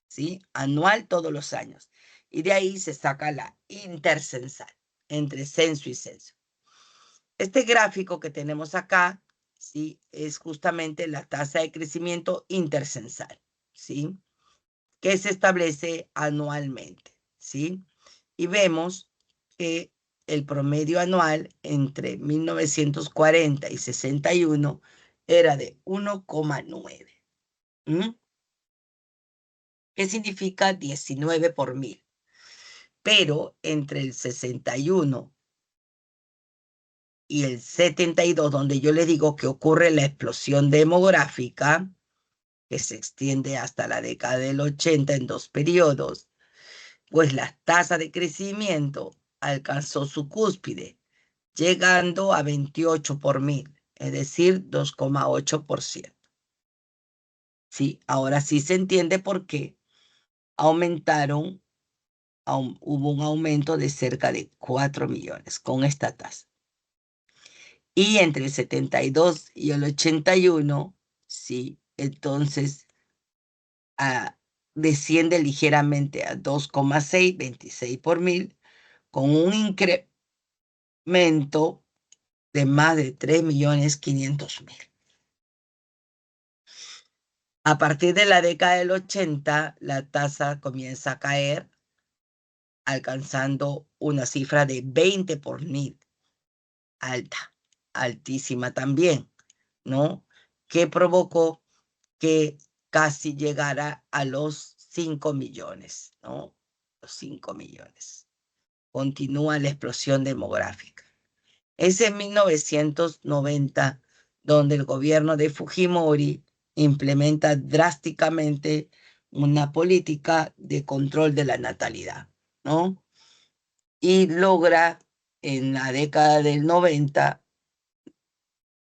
¿sí? Anual todos los años. Y de ahí se saca la intercensal, entre censo y censo. Este gráfico que tenemos acá, ¿sí? Es justamente la tasa de crecimiento intercensal, ¿sí? Que se establece anualmente, ¿sí? Y vemos que el promedio anual entre 1940 y 61 era de 1,9. ¿Qué significa 19 por 1000? Pero entre el 61 y el 72, donde yo le digo que ocurre la explosión demográfica, que se extiende hasta la década del 80 en 2 periodos, pues la tasa de crecimiento alcanzó su cúspide, llegando a 28 por 1000, es decir, 2,8%. Sí, ahora sí se entiende por qué hubo un aumento de cerca de 4 millones con esta tasa. Y entre el 72 y el 81, sí, entonces desciende ligeramente a 2,6, 26 por 1000, con un incremento de más de 3.500.000. A partir de la década del 80, la tasa comienza a caer, alcanzando una cifra de 20 por 1000, alta, altísima también, ¿no? Que provocó que casi llegara a los 5 millones, ¿no? Los 5 millones. Continúa la explosión demográfica. Es en 1990 donde el gobierno de Fujimori implementa drásticamente una política de control de la natalidad, ¿no? Y logra en la década del 90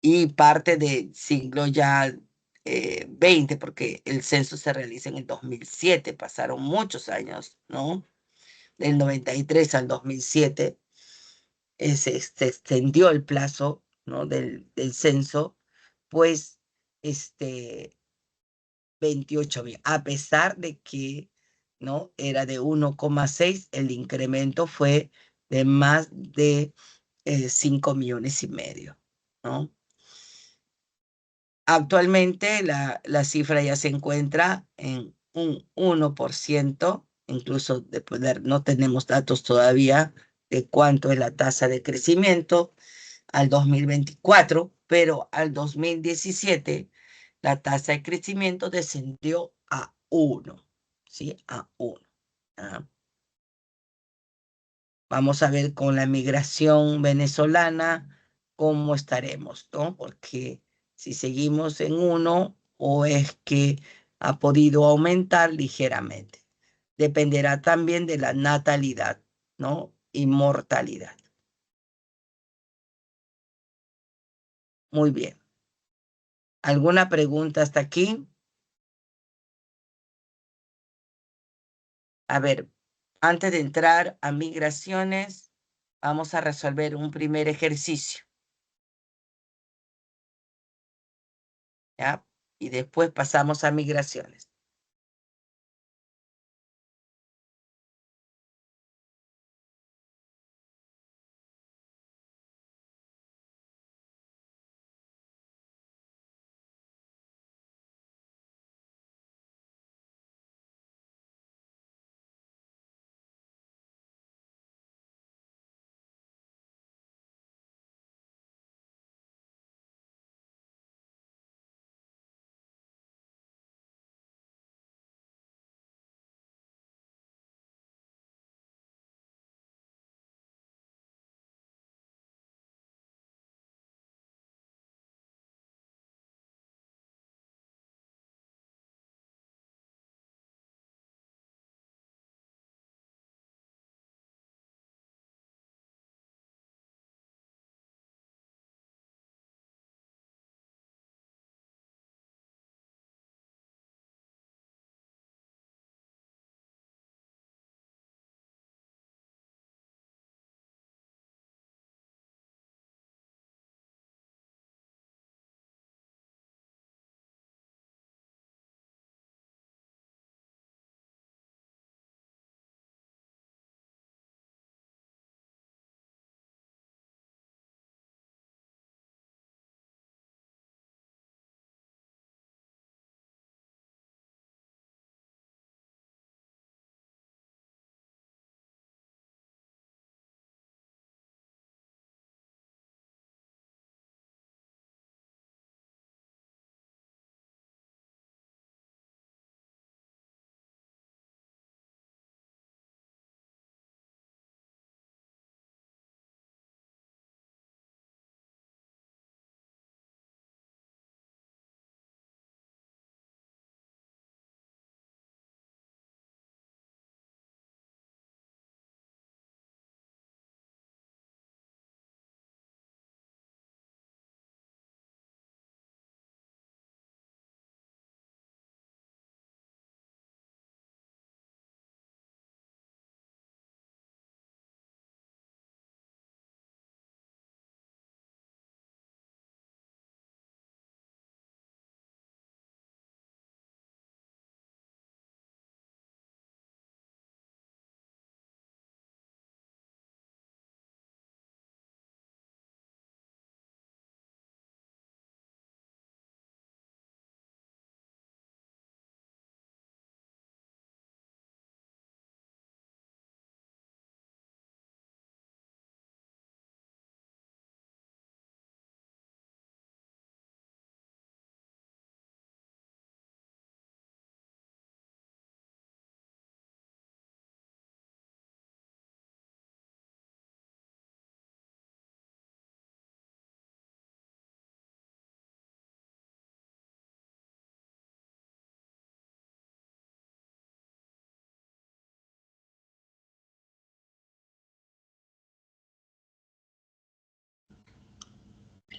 y parte del siglo ya 20, porque el censo se realiza en el 2007, pasaron muchos años, ¿no? Del 93 al 2007, se extendió el plazo, ¿no? del censo, pues, 28.000, a pesar de que, ¿no? Era de 1,6, el incremento fue de más de 5 millones y medio, ¿no? Actualmente la cifra ya se encuentra en un 1%, incluso de poder, no tenemos datos todavía de cuánto es la tasa de crecimiento al 2024, pero al 2017 la tasa de crecimiento descendió a 1, ¿sí? A 1. ¿Ah? Vamos a ver con la migración venezolana cómo estaremos, ¿no? Porque si seguimos en 1 o es que ha podido aumentar ligeramente. Dependerá también de la natalidad, ¿no? Y mortalidad. Muy bien. ¿Alguna pregunta hasta aquí? A ver, antes de entrar a migraciones, vamos a resolver un primer ejercicio, ¿ya? Y después pasamos a migraciones.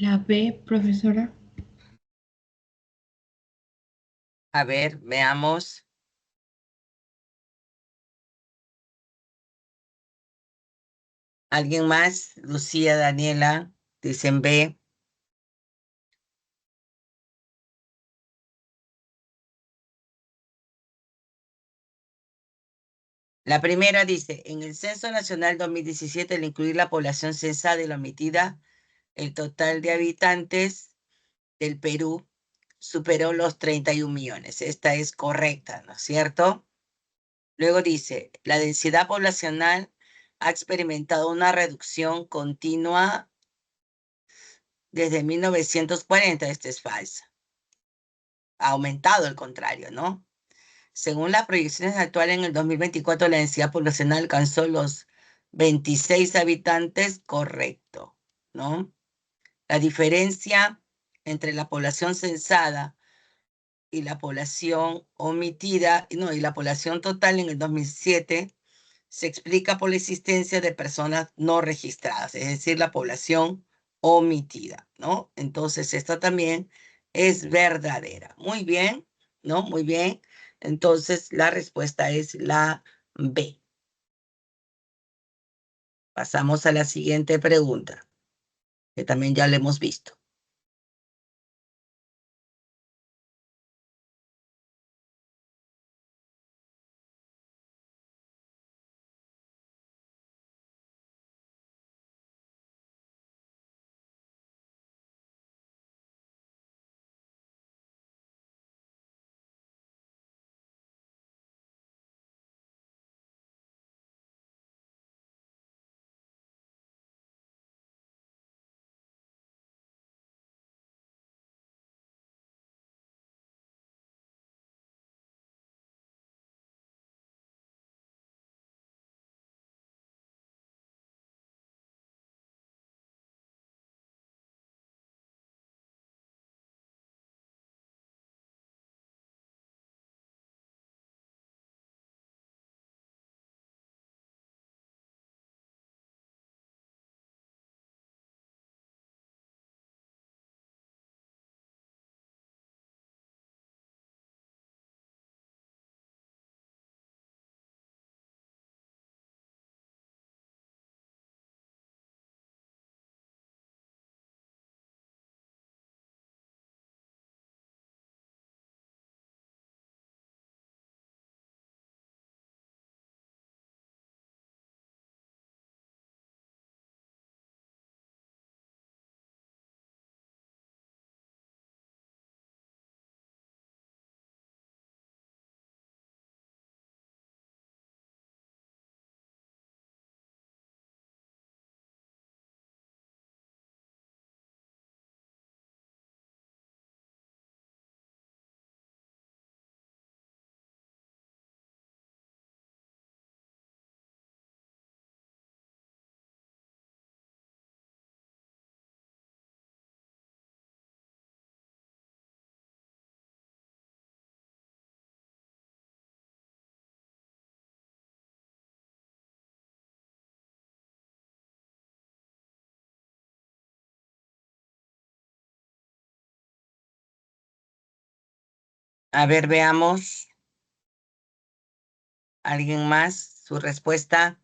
La B, profesora. A ver, veamos. ¿Alguien más? Lucía, Daniela, dicen B. La primera dice, en el Censo Nacional 2017, al incluir la población censada y la omitida, el total de habitantes del Perú superó los 31 millones. Esta es correcta, ¿no es cierto? Luego dice, la densidad poblacional ha experimentado una reducción continua desde 1940. Esta es falsa. Ha aumentado al contrario, ¿no? Según las proyecciones actuales, en el 2024 la densidad poblacional alcanzó los 26 habitantes, correcto, ¿no? La diferencia entre la población censada y la población omitida, no, y la población total en el 2007 se explica por la existencia de personas no registradas, es decir, la población omitida, ¿no? Entonces, esta también es verdadera. Muy bien, ¿no? Muy bien. Entonces, la respuesta es la B. Pasamos a la siguiente pregunta, que también ya la hemos visto. A ver, veamos. ¿Alguien más? Su respuesta.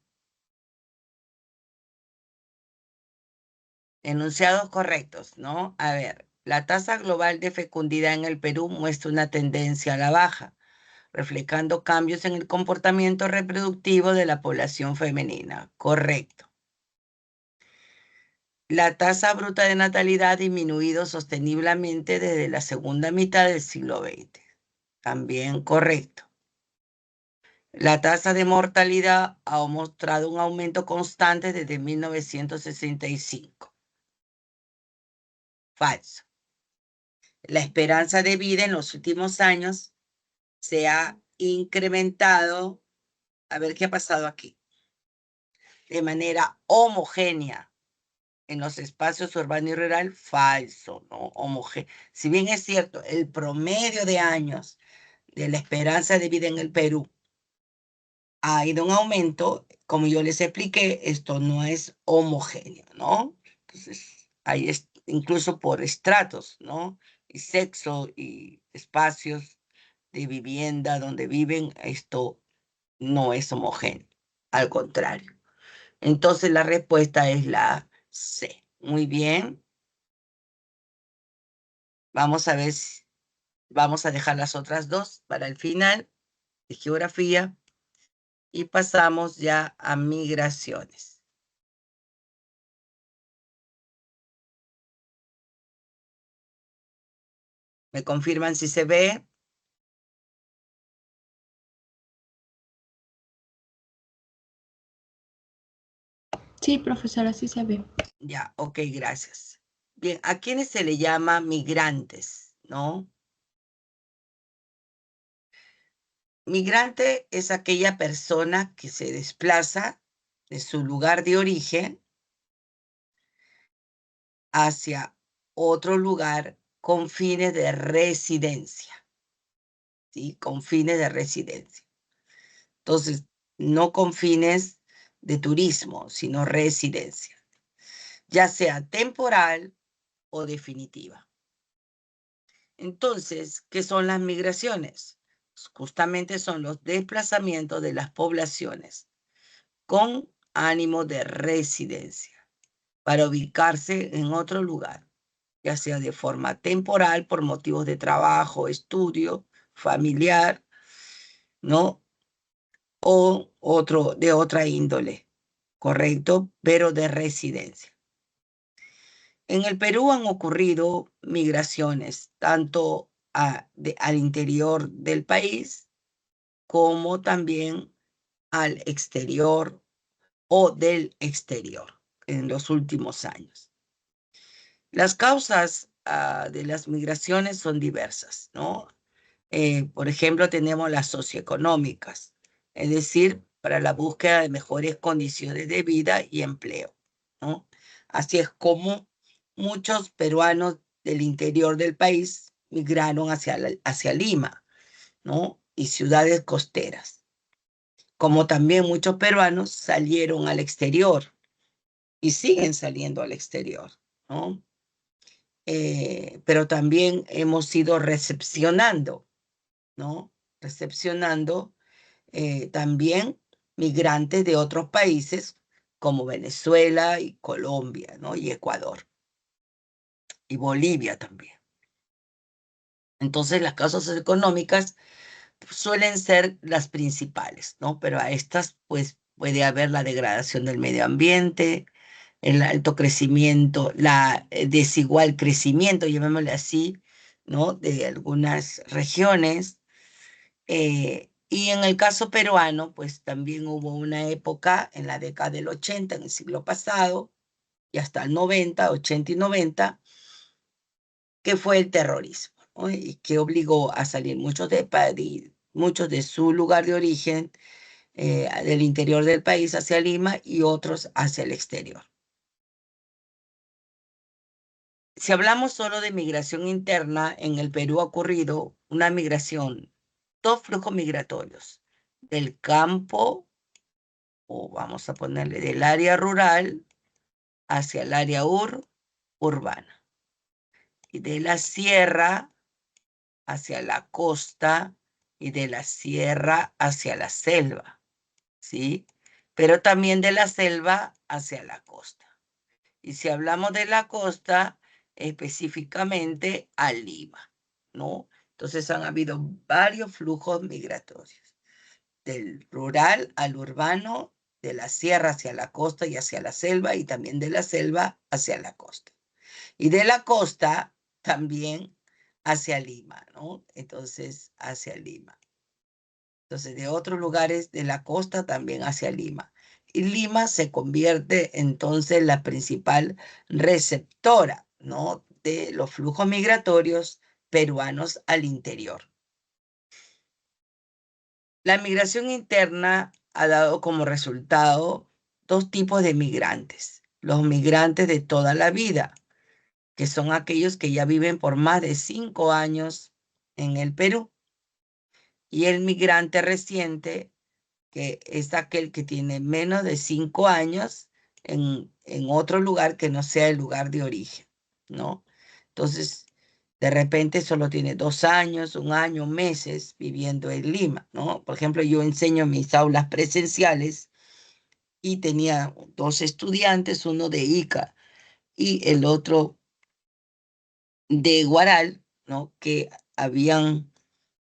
Enunciados correctos, ¿no? A ver, la tasa global de fecundidad en el Perú muestra una tendencia a la baja, reflejando cambios en el comportamiento reproductivo de la población femenina. Correcto. La tasa bruta de natalidad ha disminuido sosteniblemente desde la segunda mitad del siglo XX. También correcto. La tasa de mortalidad ha mostrado un aumento constante desde 1965. Falso. La esperanza de vida en los últimos años se ha incrementado. A ver qué ha pasado aquí. De manera homogénea en los espacios urbano y rural, falso, ¿no? Si bien es cierto, el promedio de años de la esperanza de vida en el Perú ha ido en aumento, como yo les expliqué, esto no es homogéneo, ¿no? Entonces, ahí incluso por estratos, ¿no? Y sexo y espacios de vivienda donde viven, esto no es homogéneo, al contrario. Entonces la respuesta es la C. Muy bien. Vamos a ver, vamos a dejar las otras dos para el final de geografía y pasamos ya a migraciones. ¿Me confirman si se ve? Sí, profesora, sí se ve. Ya, ok, gracias. Bien, ¿a quiénes se le llama migrantes, no? Migrante es aquella persona que se desplaza de su lugar de origen hacia otro lugar con fines de residencia, ¿sí? Con fines de residencia. Entonces, no con fines de turismo, sino residencia, ya sea temporal o definitiva. Entonces, ¿qué son las migraciones? Justamente son los desplazamientos de las poblaciones con ánimo de residencia para ubicarse en otro lugar, ya sea de forma temporal por motivos de trabajo, estudio, familiar, ¿no? O de otra índole, ¿correcto? Pero de residencia. En el Perú han ocurrido migraciones, tanto al interior del país como también al exterior o del exterior en los últimos años. Las causas de las migraciones son diversas, ¿no? Por ejemplo, tenemos las socioeconómicas, es decir, para la búsqueda de mejores condiciones de vida y empleo, ¿no? Así es como muchos peruanos del interior del país migraron hacia Lima, ¿no? Y ciudades costeras, como también muchos peruanos salieron al exterior y siguen saliendo al exterior, ¿no? Pero también hemos ido recepcionando, ¿no? Recepcionando también migrantes de otros países como Venezuela y Colombia, ¿no? Y Ecuador y Bolivia también. Entonces las causas económicas suelen ser las principales, ¿no? Pero a estas pues puede haber la degradación del medio ambiente, el alto crecimiento, la desigual crecimiento, llamémosle así, ¿no? De algunas regiones. Y en el caso peruano, pues también hubo una época en la década del 80, en el siglo pasado, y hasta el 90, 80 y 90, que fue el terrorismo, ¿no? Y que obligó a salir muchos de su lugar de origen, del interior del país hacia Lima y otros hacia el exterior. Si hablamos solo de migración interna, en el Perú ha ocurrido una migración, dos flujos migratorios, del campo, o vamos a ponerle del área rural, hacia el área urbana, y de la sierra hacia la costa, y de la sierra hacia la selva, ¿sí? Pero también de la selva hacia la costa. Y si hablamos de la costa, específicamente a Lima, ¿no? Entonces han habido varios flujos migratorios, del rural al urbano, de la sierra hacia la costa y hacia la selva, y también de la selva hacia la costa. Y de la costa también hacia Lima, ¿no? Entonces, hacia Lima. Entonces, de otros lugares de la costa también hacia Lima. Y Lima se convierte entonces en la principal receptora, ¿no? De los flujos migratorios peruanos al interior. La migración interna ha dado como resultado dos tipos de migrantes. Los migrantes de toda la vida, que son aquellos que ya viven por más de 5 años en el Perú. Y el migrante reciente, que es aquel que tiene menos de 5 años en otro lugar que no sea el lugar de origen. ¿no? Entonces, de repente solo tiene 2 años, 1 año, meses viviendo en Lima, ¿no? Por ejemplo, yo enseño en mis aulas presenciales y tenía 2 estudiantes, uno de Ica y el otro de Guaral, ¿no? Que habían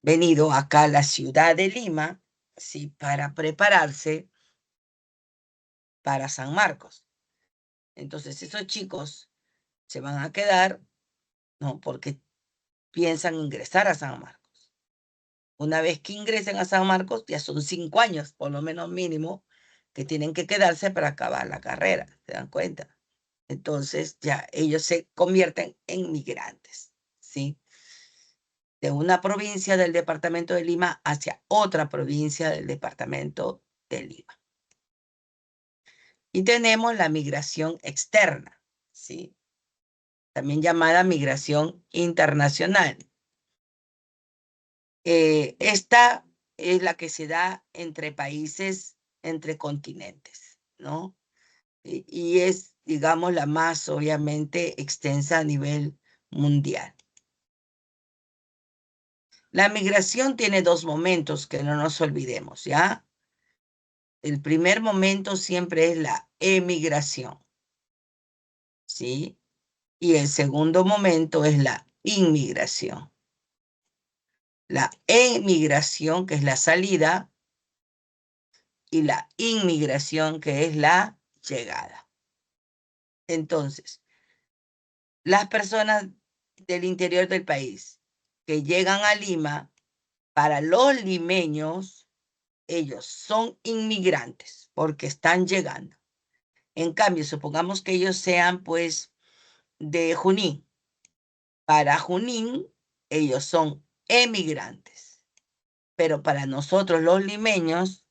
venido acá a la ciudad de Lima, sí, para prepararse para San Marcos. Entonces, esos chicos se van a quedar, ¿no? Porque piensan ingresar a San Marcos. Una vez que ingresen a San Marcos, ya son 5 años, por lo menos mínimo, que tienen que quedarse para acabar la carrera, ¿se dan cuenta? Entonces, ya ellos se convierten en migrantes, ¿sí? De una provincia del departamento de Lima hacia otra provincia del departamento de Lima. Y tenemos la migración externa, ¿sí? También llamada migración internacional. Esta es la que se da entre países, entre continentes, ¿no? Y es, digamos, la más obviamente extensa a nivel mundial. La migración tiene 2 momentos que no nos olvidemos, ¿ya? El primer momento siempre es la emigración, ¿sí? Y el segundo momento es la inmigración. La emigración, que es la salida, y la inmigración, que es la llegada. Entonces, las personas del interior del país que llegan a Lima, para los limeños, ellos son inmigrantes porque están llegando. En cambio, supongamos que ellos sean, pues, de Junín. Para Junín, ellos son emigrantes. Pero para nosotros los limeños,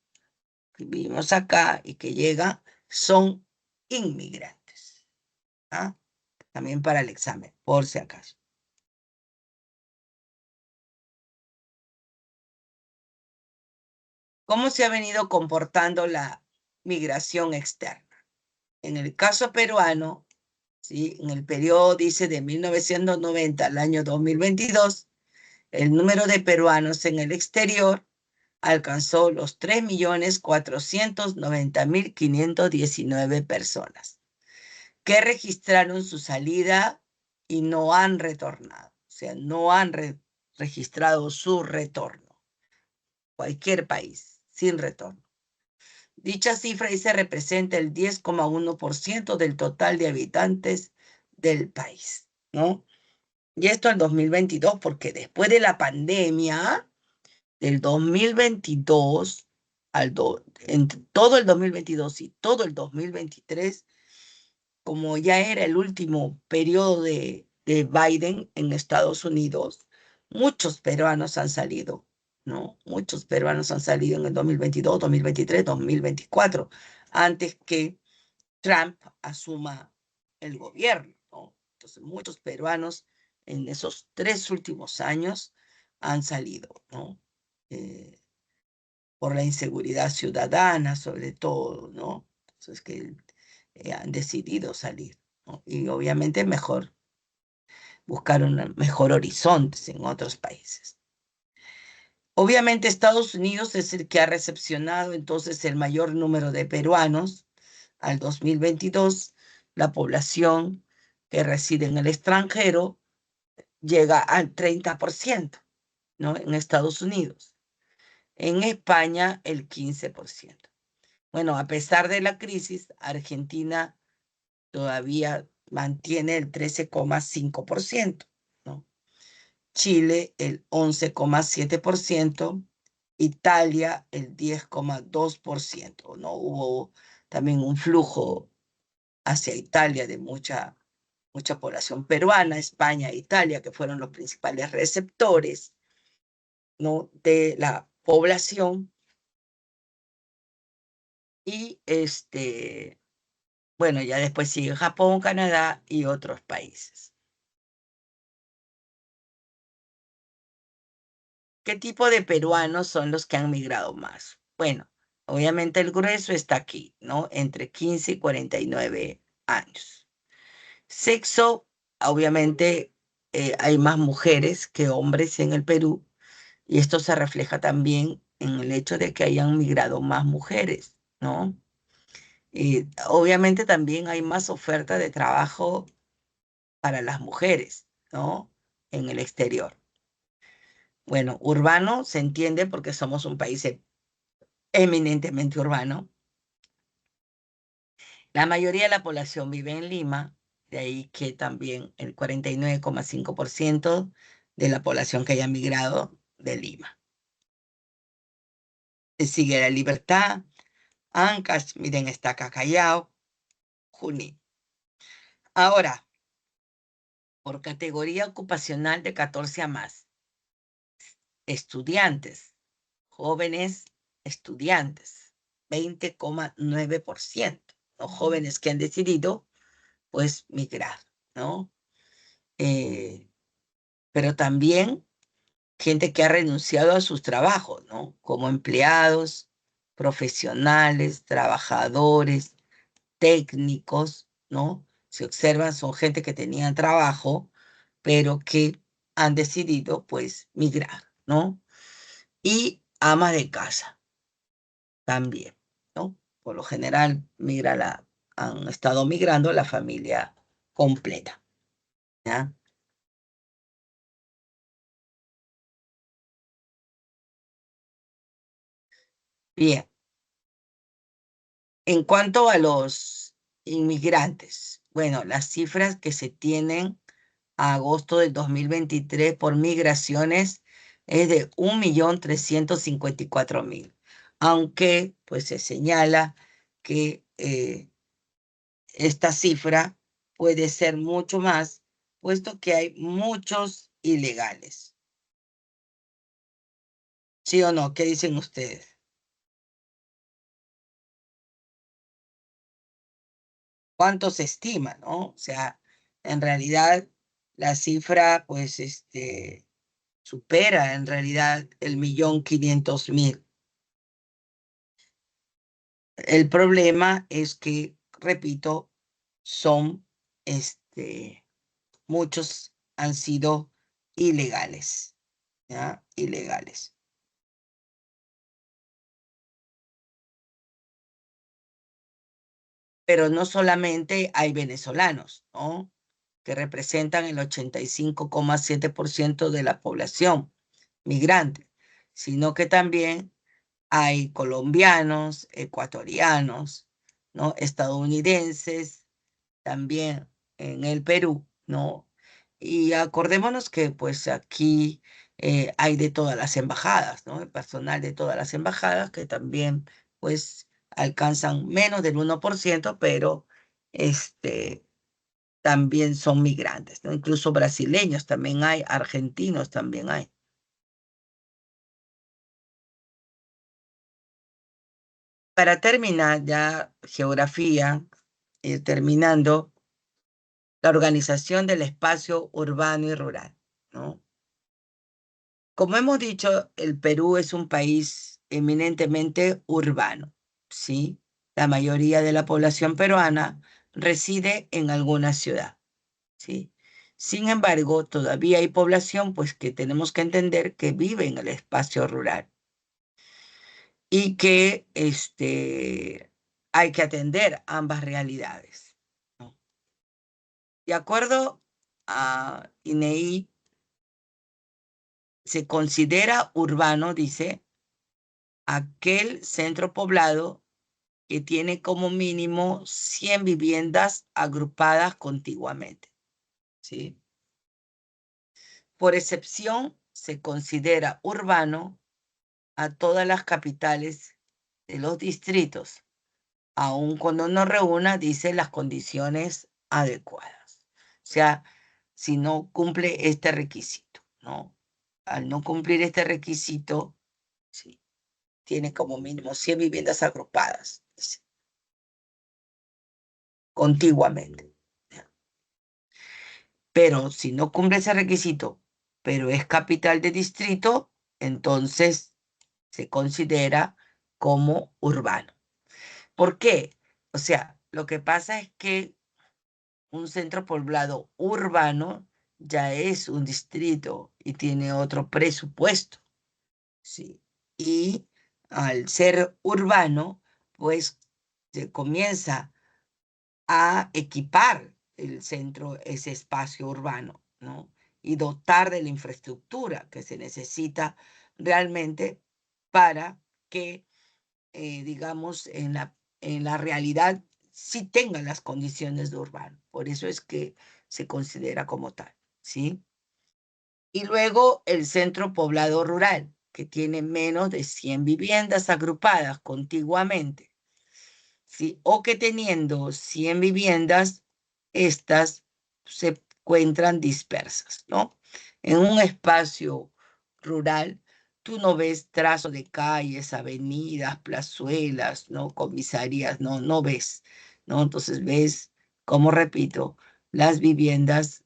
que vivimos acá y que llegan, son inmigrantes. ¿Ah? También para el examen, por si acaso. ¿Cómo se ha venido comportando la migración externa? En el caso peruano, ¿sí? En el periodo, dice, de 1990 al año 2022, el número de peruanos en el exterior alcanzó los 3.490.519 personas, que registraron su salida y no han retornado. O sea, no han registrado su retorno. Cualquier país, sin retorno. Dicha cifra dice representa el 10,1% del total de habitantes del país, ¿no? Y esto en 2022, porque después de la pandemia, del 2022 entre todo el 2022 y todo el 2023, como ya era el último periodo de Biden en Estados Unidos, muchos peruanos han salido, ¿no? Muchos peruanos han salido en el 2022, 2023, 2024, antes que Trump asuma el gobierno, ¿no? Entonces, muchos peruanos en esos 3 últimos años han salido, ¿no? Por la inseguridad ciudadana, sobre todo, ¿no? Entonces, que han decidido salir, ¿no? Y obviamente mejor buscar un mejor horizonte en otros países. Obviamente Estados Unidos es el que ha recepcionado entonces el mayor número de peruanos. Al 2022, la población que reside en el extranjero llega al 30%, ¿no? En Estados Unidos. En España, el 15%. Bueno, a pesar de la crisis, Argentina todavía mantiene el 13,5%, ¿no? Chile el 11,7%, Italia el 10,2%, ¿no? Hubo también un flujo hacia Italia de mucha población peruana, España e Italia, que fueron los principales receptores, ¿no? De la población. Y bueno, ya después sigue Japón, Canadá y otros países. ¿Qué tipo de peruanos son los que han migrado más? Bueno, obviamente el grueso está aquí, ¿no? Entre 15 y 49 años. Sexo, obviamente hay más mujeres que hombres en el Perú, y esto se refleja también en el hecho de que hayan migrado más mujeres, ¿no? Y obviamente también hay más oferta de trabajo para las mujeres, ¿no? En el exterior. Bueno, urbano se entiende porque somos un país eminentemente urbano. La mayoría de la población vive en Lima, de ahí que también el 49,5% de la población que haya migrado de Lima. Le sigue La Libertad, Ancash, miren, está Cacayao, Junín. Ahora, por categoría ocupacional de 14 a más, estudiantes, jóvenes estudiantes, 20,9%, ¿no? Jóvenes que han decidido, pues, migrar, ¿no? Pero también gente que ha renunciado a sus trabajos, ¿no? Como empleados, profesionales, trabajadores, técnicos, ¿no? Si observan, son gente que tenían trabajo, pero que han decidido, pues, migrar, ¿no? Y ama de casa también, ¿no? Por lo general, han estado migrando la familia completa, ¿ya? Bien, en cuanto a los inmigrantes, bueno, las cifras que se tienen a agosto del 2023 por migraciones es de 1.354.000, aunque pues se señala que esta cifra puede ser mucho más, puesto que hay muchos ilegales. ¿Sí o no? ¿Qué dicen ustedes? ¿Cuánto se estima, no? O sea, en realidad la cifra, pues, supera en realidad el 1.500.000. El problema es que, repito, son, muchos han sido ilegales, ¿ya? Ilegales. Pero no solamente hay venezolanos, ¿no? Que representan el 85,7% de la población migrante, sino que también hay colombianos, ecuatorianos, ¿no? Estadounidenses, también en el Perú, ¿no? Y acordémonos que pues aquí hay de todas las embajadas, ¿no? El personal de todas las embajadas que también pues alcanzan menos del 1%, pero también son migrantes, ¿no? Incluso brasileños también hay, argentinos también hay. Para terminar ya geografía, terminando, la organización del espacio urbano y rural, ¿no? Como hemos dicho, el Perú es un país eminentemente urbano, ¿sí? La mayoría de la población peruana reside en alguna ciudad, ¿sí? Sin embargo, todavía hay población, pues, que tenemos que entender que vive en el espacio rural y que hay que atender ambas realidades, ¿no? De acuerdo a INEI, se considera urbano, dice, aquel centro poblado que tiene como mínimo 100 viviendas agrupadas contiguamente, ¿sí? Por excepción, se considera urbano a todas las capitales de los distritos, aun cuando no reúna, dice, las condiciones adecuadas. O sea, si no cumple este requisito, ¿no? Al no cumplir este requisito, sí, tiene como mínimo 100 viviendas agrupadas, dice, contiguamente. Pero si no cumple ese requisito, pero es capital de distrito, entonces se considera como urbano. ¿Por qué? O sea, lo que pasa es que un centro poblado urbano ya es un distrito y tiene otro presupuesto, ¿sí? Y al ser urbano, pues se comienza a equipar el centro, ese espacio urbano, ¿no? Y dotar de la infraestructura que se necesita realmente para que, digamos, en la realidad sí tenga las condiciones de urbano. Por eso es que se considera como tal, ¿sí? Y luego el centro poblado rural, que tiene menos de 100 viviendas agrupadas contiguamente, ¿sí? O que teniendo 100 viviendas, estas se encuentran dispersas, ¿no? En un espacio rural, tú no ves trazo de calles, avenidas, plazuelas, ¿no? Comisarías, no ves, ¿no? Entonces ves, como repito, las viviendas,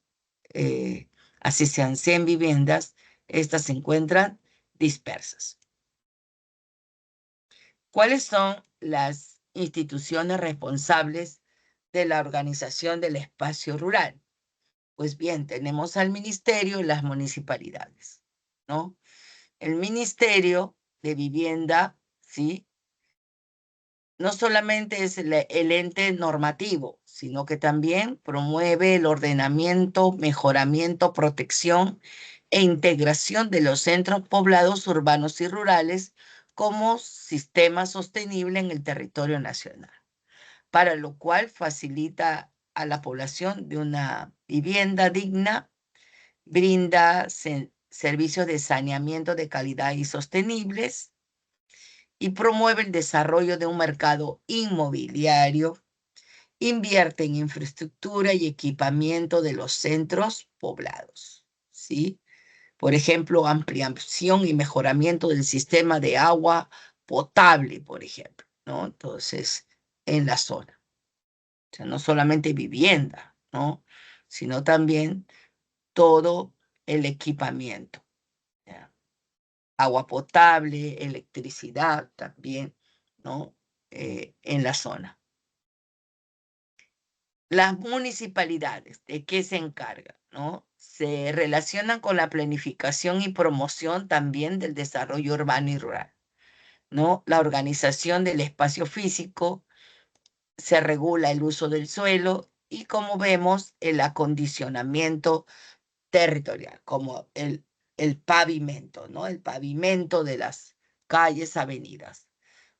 así sean 100 viviendas, estas se encuentran dispersas. ¿Cuáles son las instituciones responsables de la organización del espacio rural? Pues bien, tenemos al ministerio y las municipalidades, ¿no? El Ministerio de Vivienda, ¿sí? No solamente es el ente normativo, sino que también promueve el ordenamiento, mejoramiento, protección e integración de los centros poblados urbanos y rurales como sistema sostenible en el territorio nacional, para lo cual facilita a la población de una vivienda digna, brinda servicios de saneamiento de calidad y sostenibles, y promueve el desarrollo de un mercado inmobiliario, invierte en infraestructura y equipamiento de los centros poblados, ¿sí? Por ejemplo, ampliación y mejoramiento del sistema de agua potable, por ejemplo, ¿no? Entonces, en la zona. O sea, no solamente vivienda, ¿no? Sino también todo el equipamiento, ¿ya? Agua potable, electricidad también, ¿no? En la zona. Las municipalidades, ¿de qué se encargan, no? Se relacionan con la planificación y promoción también del desarrollo urbano y rural, ¿no? La organización del espacio físico, se regula el uso del suelo y, como vemos, el acondicionamiento territorial, como el pavimento, ¿no? El pavimento de las calles, avenidas.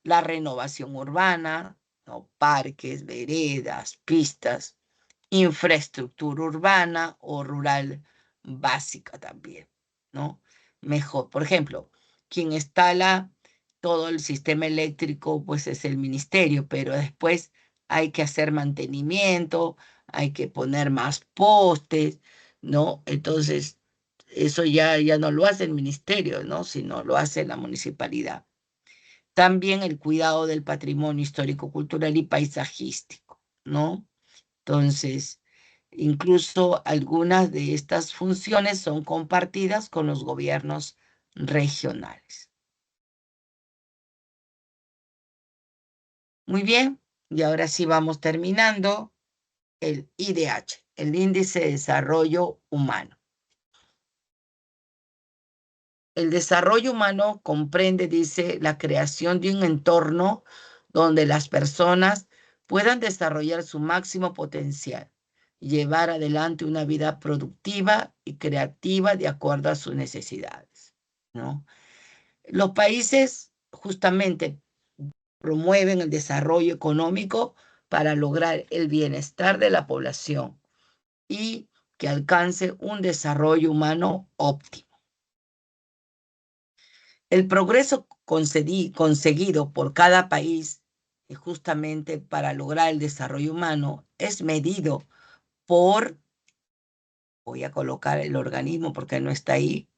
La renovación urbana, ¿no? Parques, veredas, pistas, infraestructura urbana o rural básica también, ¿no? Mejor, por ejemplo, quien instala todo el sistema eléctrico, pues es el ministerio, pero después hay que hacer mantenimiento, hay que poner más postes, ¿no? Entonces, eso ya no lo hace el ministerio, ¿no? Sino lo hace la municipalidad. También el cuidado del patrimonio histórico, cultural y paisajístico, ¿no? Entonces, incluso algunas de estas funciones son compartidas con los gobiernos regionales. Muy bien, y ahora sí vamos terminando el IDH, el Índice de Desarrollo Humano. El desarrollo humano comprende, dice, la creación de un entorno donde las personas puedan desarrollar su máximo potencial y llevar adelante una vida productiva y creativa de acuerdo a sus necesidades, ¿no? Los países justamente promueven el desarrollo económico para lograr el bienestar de la población y que alcance un desarrollo humano óptimo. El progreso conseguido por cada país justamente para lograr el desarrollo humano es medido por, voy a colocar el organismo porque no está ahí,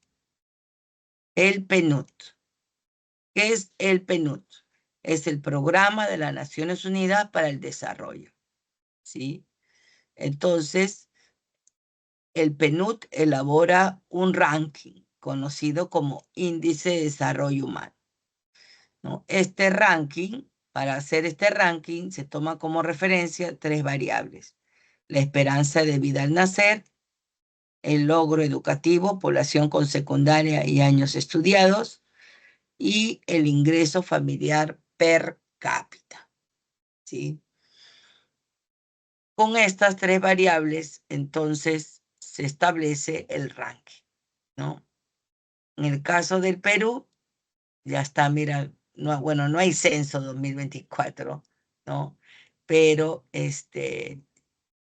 el PNUD. ¿Qué es el PNUD? Es el Programa de las Naciones Unidas para el Desarrollo, ¿sí? Entonces, el PNUD elabora un ranking conocido como Índice de Desarrollo Humano, ¿no? Este ranking, para hacer este ranking, se toma como referencia 3 variables. la esperanza de vida al nacer, el logro educativo, población con secundaria y años estudiados, y el ingreso familiar per cápita, ¿sí? Con estas tres variables, entonces, se establece el ranking, ¿no? En el caso del Perú, ya está, mira, no, bueno, no hay censo 2024, ¿no? Pero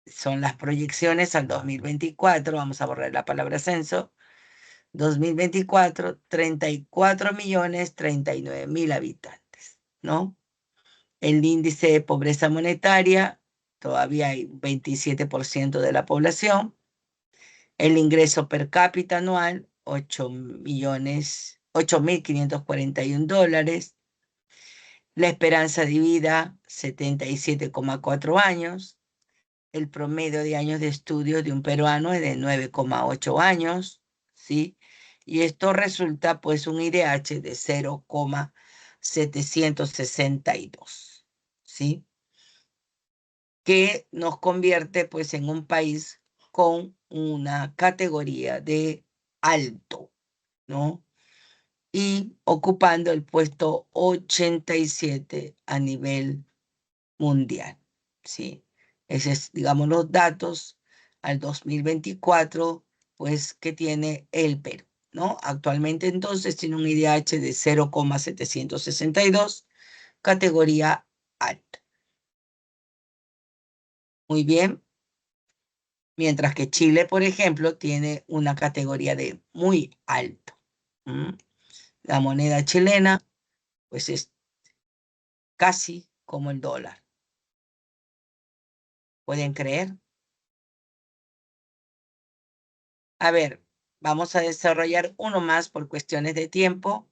son las proyecciones al 2024, vamos a borrar la palabra censo, 2024, 34.039.000 habitantes, ¿no? El índice de pobreza monetaria, todavía hay 27% de la población. El ingreso per cápita anual, 8.541 dólares. La esperanza de vida, 77,4 años. El promedio de años de estudio de un peruano es de 9,8 años, ¿sí? Y esto resulta pues un IDH de 0,762, ¿sí? Que nos convierte pues en un país con una categoría de alto, ¿no? Y ocupando el puesto 87 a nivel mundial, ¿sí? Esos es, digamos, los datos al 2024, pues, que tiene el Perú, ¿no? Actualmente, entonces, tiene un IDH de 0,762, categoría alta. Muy bien. Mientras que Chile, por ejemplo, tiene una categoría de muy alto. La moneda chilena, pues, es casi como el dólar. ¿Pueden creer? A ver, vamos a desarrollar uno más por cuestiones de tiempo.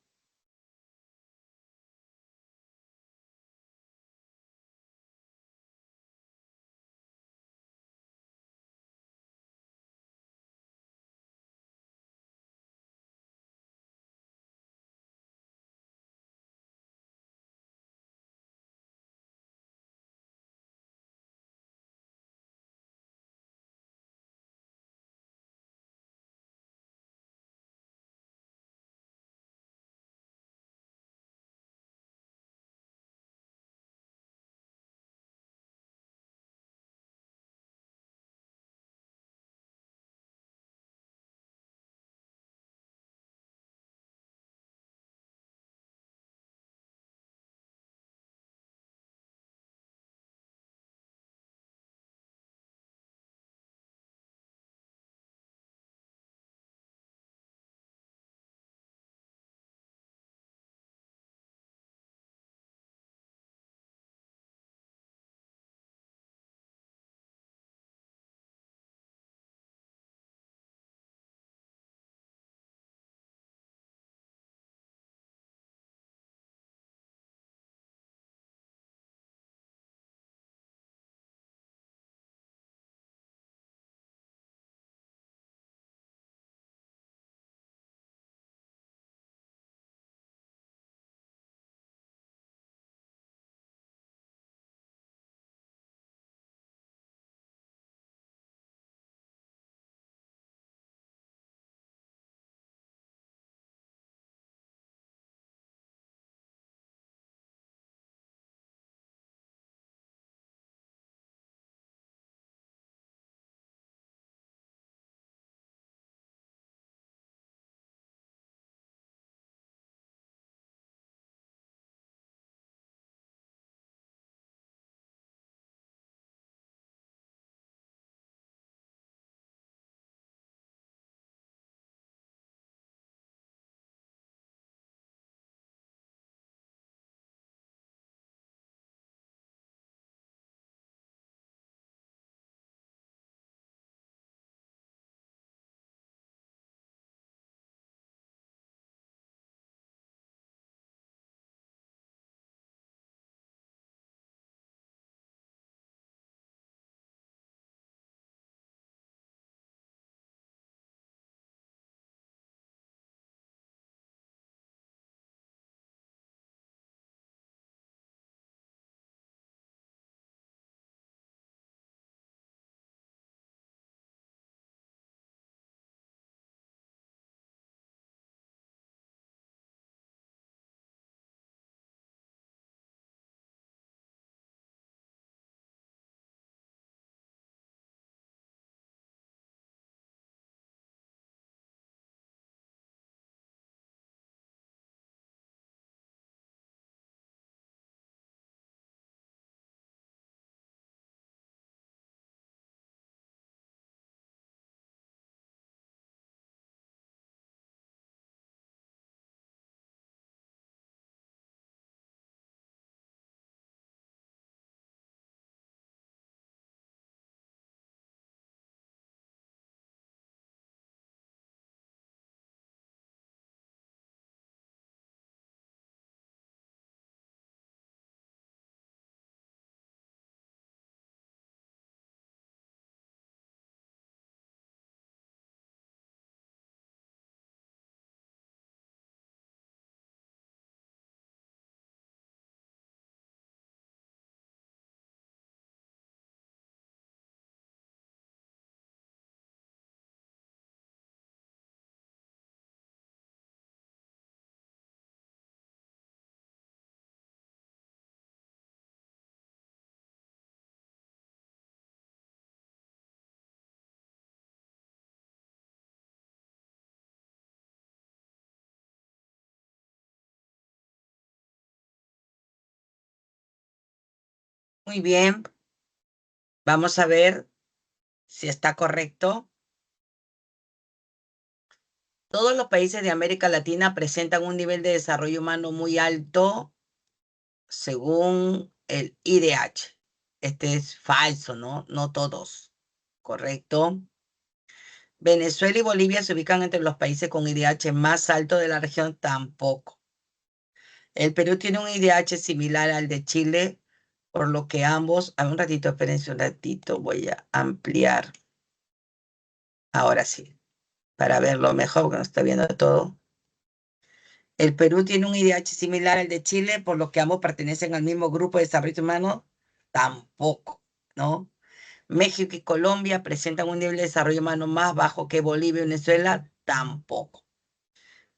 Muy bien. Vamos a ver si está correcto. Todos los países de América Latina presentan un nivel de desarrollo humano muy alto según el IDH. Este es falso, ¿no? No todos. ¿Correcto? Venezuela y Bolivia se ubican entre los países con IDH más alto de la región, tampoco. El Perú tiene un IDH similar al de Chile, por lo que ambos... A ver, un ratito, espérense un ratito, voy a ampliar. Ahora sí, para verlo mejor, porque no está viendo todo. El Perú tiene un IDH similar al de Chile, por lo que ambos pertenecen al mismo grupo de desarrollo humano, tampoco, ¿no? México y Colombia presentan un nivel de desarrollo humano más bajo que Bolivia y Venezuela, tampoco.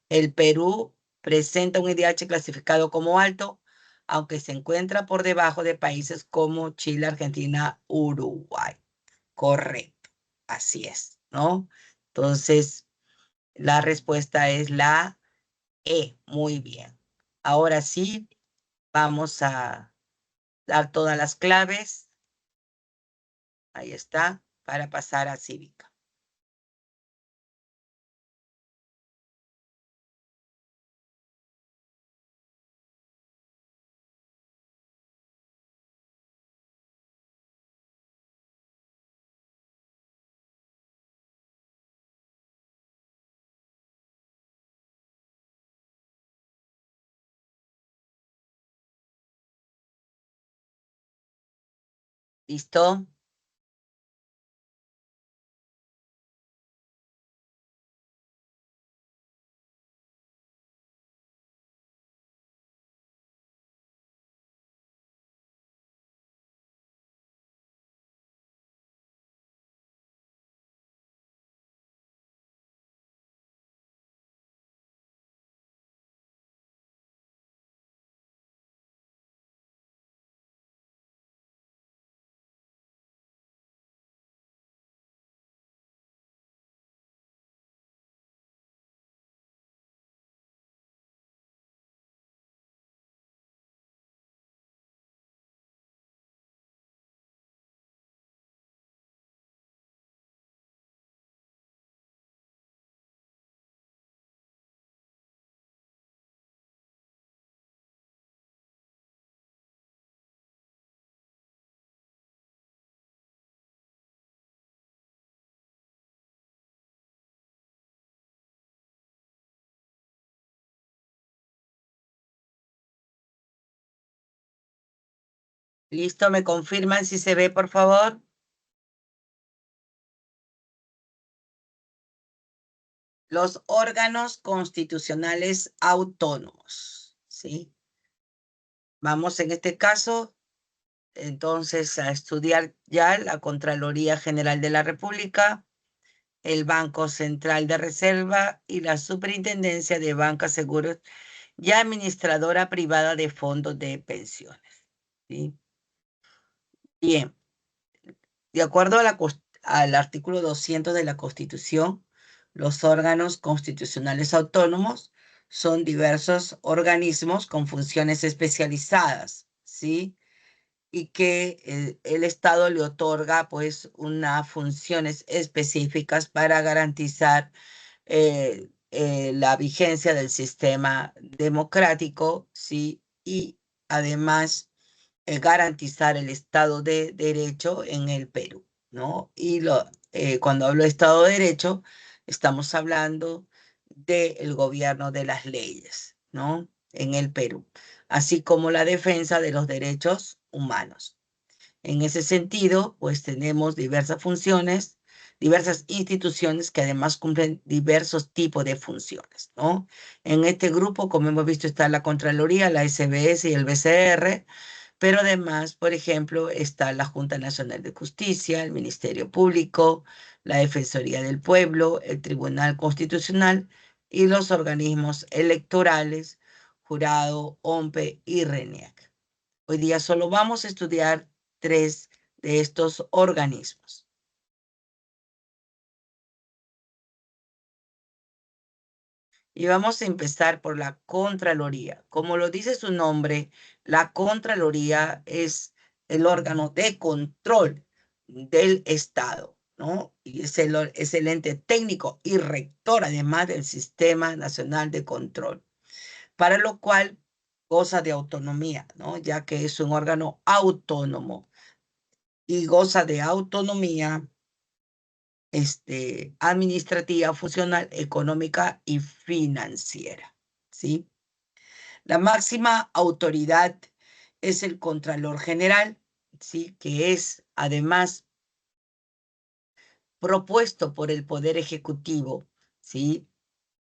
El Perú presenta un IDH clasificado como alto, aunque se encuentra por debajo de países como Chile, Argentina, Uruguay. Correcto, así es, ¿no? Entonces, la respuesta es la E. Muy bien. Ahora sí, vamos a dar todas las claves. Ahí está, para pasar a cívica. ¿Listo? ¿Listo? ¿Me confirman si se ve, por favor? Los órganos constitucionales autónomos, ¿sí? Vamos en este caso, entonces, a estudiar ya la Contraloría General de la República, el Banco Central de Reserva y la Superintendencia de Banca, Seguros y Administradora Privada de Fondos de Pensiones, ¿sí? Bien, de acuerdo a al artículo 200 de la Constitución, los órganos constitucionales autónomos son diversos organismos con funciones especializadas, ¿sí? Y que el Estado le otorga, pues, unas funciones específicas para garantizar la vigencia del sistema democrático, ¿sí? Y además garantizar el Estado de Derecho en el Perú, ¿no? Y cuando hablo de Estado de Derecho, estamos hablando del gobierno de las leyes, ¿no? En el Perú, así como la defensa de los derechos humanos. En ese sentido, pues tenemos diversas funciones, diversas instituciones que además cumplen diversos tipos de funciones, ¿no? En este grupo, como hemos visto, está la Contraloría, la SBS y el BCR, pero además, por ejemplo, está la Junta Nacional de Justicia, el Ministerio Público, la Defensoría del Pueblo, el Tribunal Constitucional y los organismos electorales, Jurado, OMPE y RENIEC. Hoy día solo vamos a estudiar 3 de estos organismos. Y vamos a empezar por la Contraloría. Como lo dice su nombre, la Contraloría es el órgano de control del Estado, ¿no? Y es el ente técnico y rector, además del Sistema Nacional de Control, para lo cual goza de autonomía, ¿no? Ya que es un órgano autónomo y goza de autonomía administrativa, funcional, económica y financiera, ¿sí? La máxima autoridad es el Contralor General, ¿sí? Que es además propuesto por el Poder Ejecutivo, ¿sí?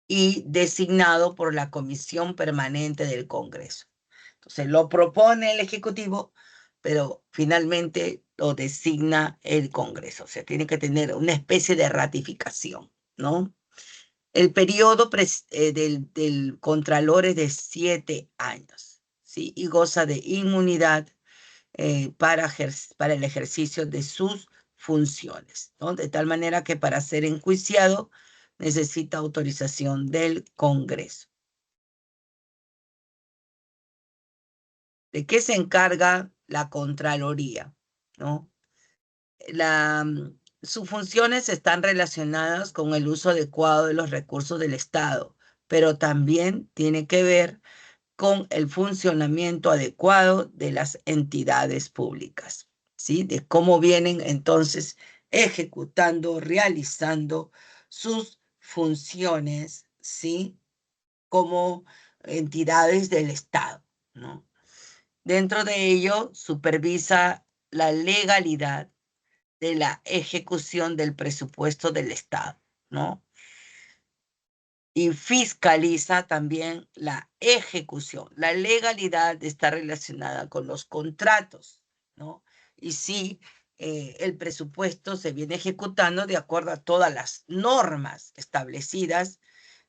Y designado por la Comisión Permanente del Congreso. Entonces lo propone el Ejecutivo, pero finalmente lo designa el Congreso. O sea, tiene que tener una especie de ratificación, ¿no? El periodo del Contralor es de 7 años, ¿sí? Y goza de inmunidad para el ejercicio de sus funciones, ¿no? De tal manera que para ser enjuiciado necesita autorización del Congreso. ¿De qué se encarga la Contraloría? ¿No? Sus funciones están relacionadas con el uso adecuado de los recursos del Estado, pero también tiene que ver con el funcionamiento adecuado de las entidades públicas, ¿sí? De cómo vienen entonces ejecutando, realizando sus funciones, ¿sí? Como entidades del Estado, ¿no? Dentro de ello, supervisa la legalidad de la ejecución del presupuesto del Estado, ¿no? Y fiscaliza también la ejecución. La legalidad está relacionada con los contratos, ¿no? Y si el presupuesto se viene ejecutando de acuerdo a todas las normas establecidas,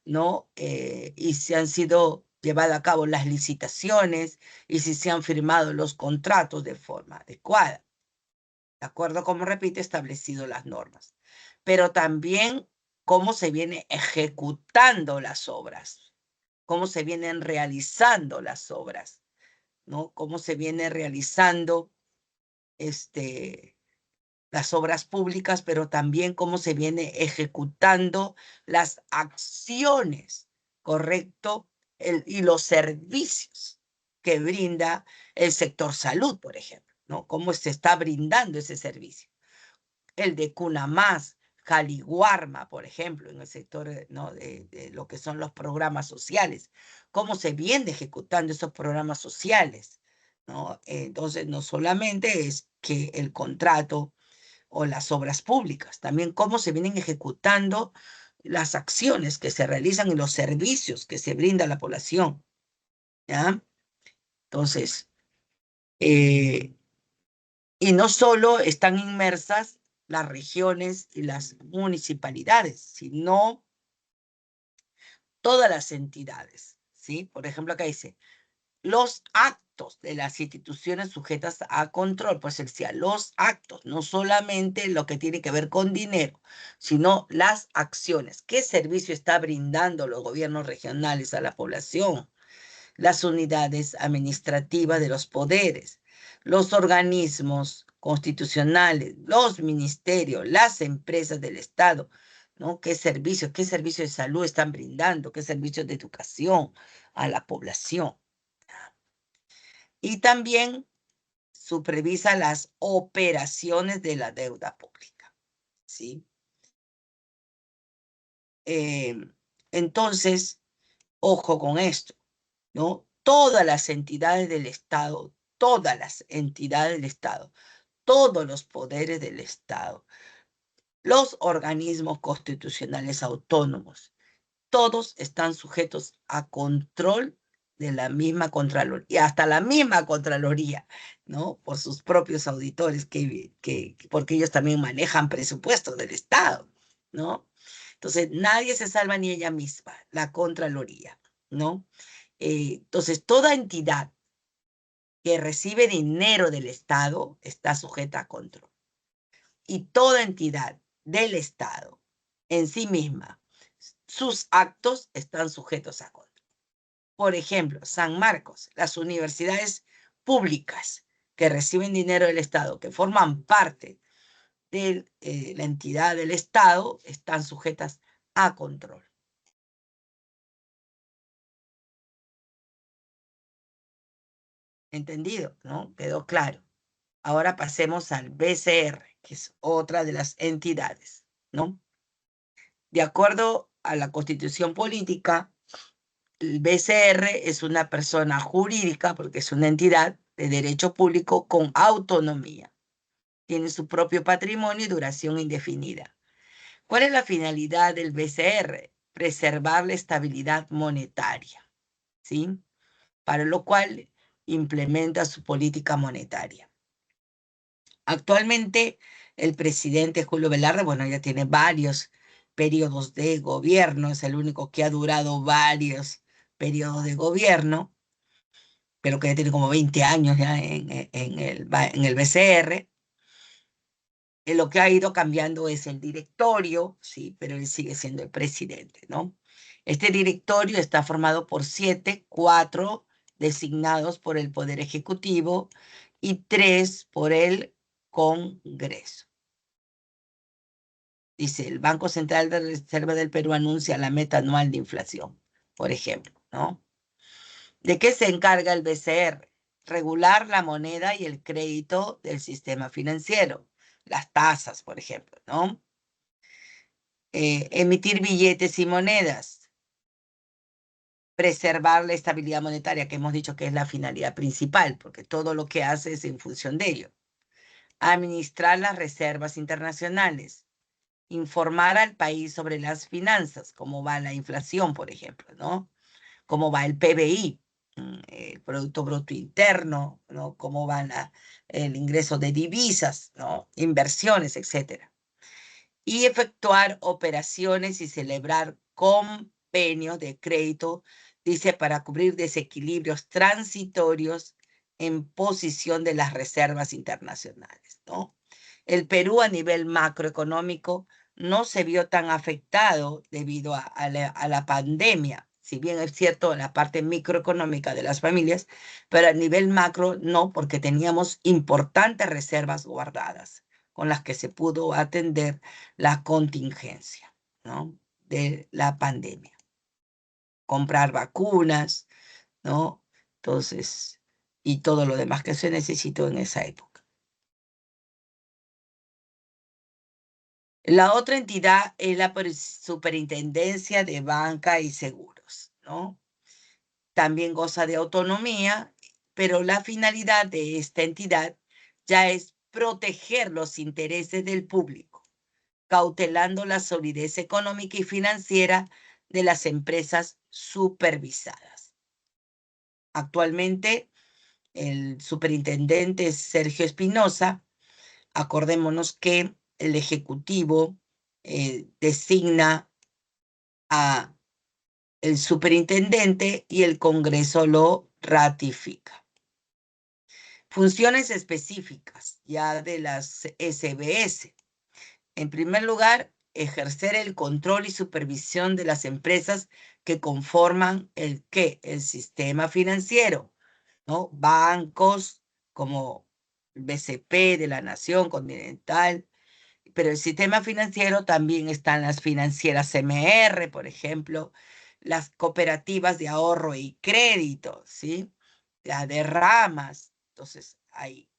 ¿no? Y si han sido llevadas a cabo las licitaciones y si se han firmado los contratos de forma adecuada, de acuerdo, como repite, establecido las normas. Pero también cómo se viene ejecutando las obras, cómo se vienen realizando las obras, ¿no? Cómo se viene realizando las obras públicas, pero también cómo se viene ejecutando las acciones, ¿correcto? Y los servicios que brinda el sector salud, por ejemplo, ¿no? Cómo se está brindando ese servicio. El de Cunamás, Jaliguarma, por ejemplo, en el sector, ¿no? de lo que son los programas sociales, cómo se viene ejecutando esos programas sociales, ¿no? Entonces, no solamente es que el contrato o las obras públicas, también cómo se vienen ejecutando las acciones que se realizan y los servicios que se brinda a la población, ¿ya? Entonces, y no solo están inmersas las regiones y las municipalidades, sino todas las entidades, ¿sí? Por ejemplo, acá dice, los actos de las instituciones sujetas a control, pues decía, los actos, no solamente lo que tiene que ver con dinero, sino las acciones. ¿Qué servicio está brindando los gobiernos regionales a la población? Las unidades administrativas de los poderes, los organismos constitucionales, los ministerios, las empresas del Estado, ¿no? ¿Qué servicios de salud están brindando? ¿Qué servicios de educación a la población? Y también supervisa las operaciones de la deuda pública, ¿sí? Entonces, ojo con esto, ¿no? Todas las entidades del Estado, todas las entidades del Estado, todos los poderes del Estado, los organismos constitucionales autónomos, todos están sujetos a control de la misma Contraloría, y hasta la misma Contraloría, ¿no? Por sus propios auditores, porque ellos también manejan presupuestos del Estado, ¿no? Entonces, nadie se salva ni ella misma, la Contraloría, ¿no? Entonces, toda entidad que recibe dinero del Estado está sujeta a control. Y toda entidad del Estado en sí misma, sus actos están sujetos a control. Por ejemplo, San Marcos, las universidades públicas que reciben dinero del Estado, que forman parte de la entidad del Estado, están sujetas a control. ¿Entendido? ¿No? Quedó claro. Ahora pasemos al BCR, que es otra de las entidades, ¿no? De acuerdo a la Constitución Política, el BCR es una persona jurídica, porque es una entidad de derecho público con autonomía. Tiene su propio patrimonio y duración indefinida. ¿Cuál es la finalidad del BCR? Preservar la estabilidad monetaria, ¿sí? Para lo cual implementa su política monetaria. Actualmente, el presidente Julio Velarde, bueno, ya tiene varios periodos de gobierno, es el único que ha durado varios periodos de gobierno, pero que ya tiene como 20 años ya en el BCR. Lo que ha ido cambiando es el directorio, sí, pero él sigue siendo el presidente, ¿no? Este directorio está formado por 7, 4 designados por el Poder Ejecutivo y 3 por el Congreso. Dice, el Banco Central de Reserva del Perú anuncia la meta anual de inflación, por ejemplo, ¿no? ¿De qué se encarga el BCR? Regular la moneda y el crédito del sistema financiero, las tasas, por ejemplo, ¿no? Emitir billetes y monedas, preservar la estabilidad monetaria, que hemos dicho que es la finalidad principal, porque todo lo que hace es en función de ello. Administrar las reservas internacionales, informar al país sobre las finanzas, cómo va la inflación, por ejemplo, ¿no? Cómo va el PBI, el Producto Bruto Interno, ¿no? Cómo va el ingreso de divisas, ¿no? Inversiones, etcétera. Y efectuar operaciones y celebrar convenios de crédito, dice, para cubrir desequilibrios transitorios en posición de las reservas internacionales, ¿no? El Perú a nivel macroeconómico no se vio tan afectado debido a la pandemia, si bien es cierto en la parte microeconómica de las familias, pero a nivel macro no, porque teníamos importantes reservas guardadas con las que se pudo atender la contingencia, ¿no? De la pandemia. Comprar vacunas, ¿no? Entonces, y todo lo demás que se necesitó en esa época. La otra entidad es la Superintendencia de Banca y Seguros, ¿no? También goza de autonomía, pero la finalidad de esta entidad ya es proteger los intereses del público, cautelando la solidez económica y financiera de las empresas supervisadas. Actualmente, el superintendente es Sergio Espinosa. Acordémonos que el Ejecutivo designa a el superintendente y el Congreso lo ratifica. Funciones específicas ya de las SBS. En primer lugar, ejercer el control y supervisión de las empresas que conforman el sistema financiero, ¿no? Bancos como el BCP de la Nación Continental, pero el sistema financiero también están las financieras CMR, por ejemplo, las cooperativas de ahorro y crédito, ¿sí? Las de ramas. Entonces, ahí.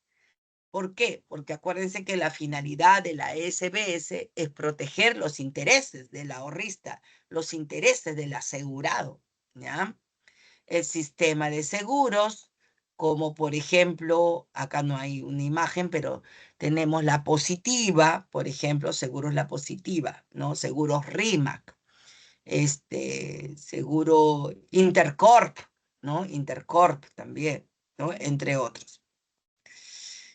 ¿Por qué? Porque acuérdense que la finalidad de la SBS es proteger los intereses del ahorrista, los intereses del asegurado, ¿ya? El sistema de seguros, como por ejemplo, acá no hay una imagen, pero tenemos la Positiva, por ejemplo, Seguros La Positiva, ¿no? Seguros RIMAC, seguro Intercorp, ¿no? Intercorp también, ¿no? Entre otros.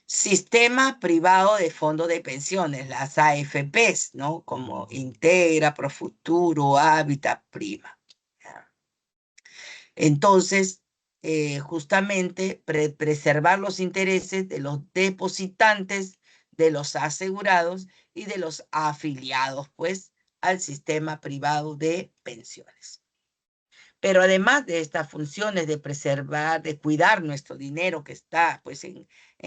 Sistema privado de fondo de pensiones, las AFPs, ¿no? Como Integra, Profuturo, Hábitat, Prima. Entonces, justamente preservar los intereses de los depositantes, de los asegurados y de los afiliados, pues, al sistema privado de pensiones. Pero además de estas funciones de preservar, de cuidar nuestro dinero que está pues en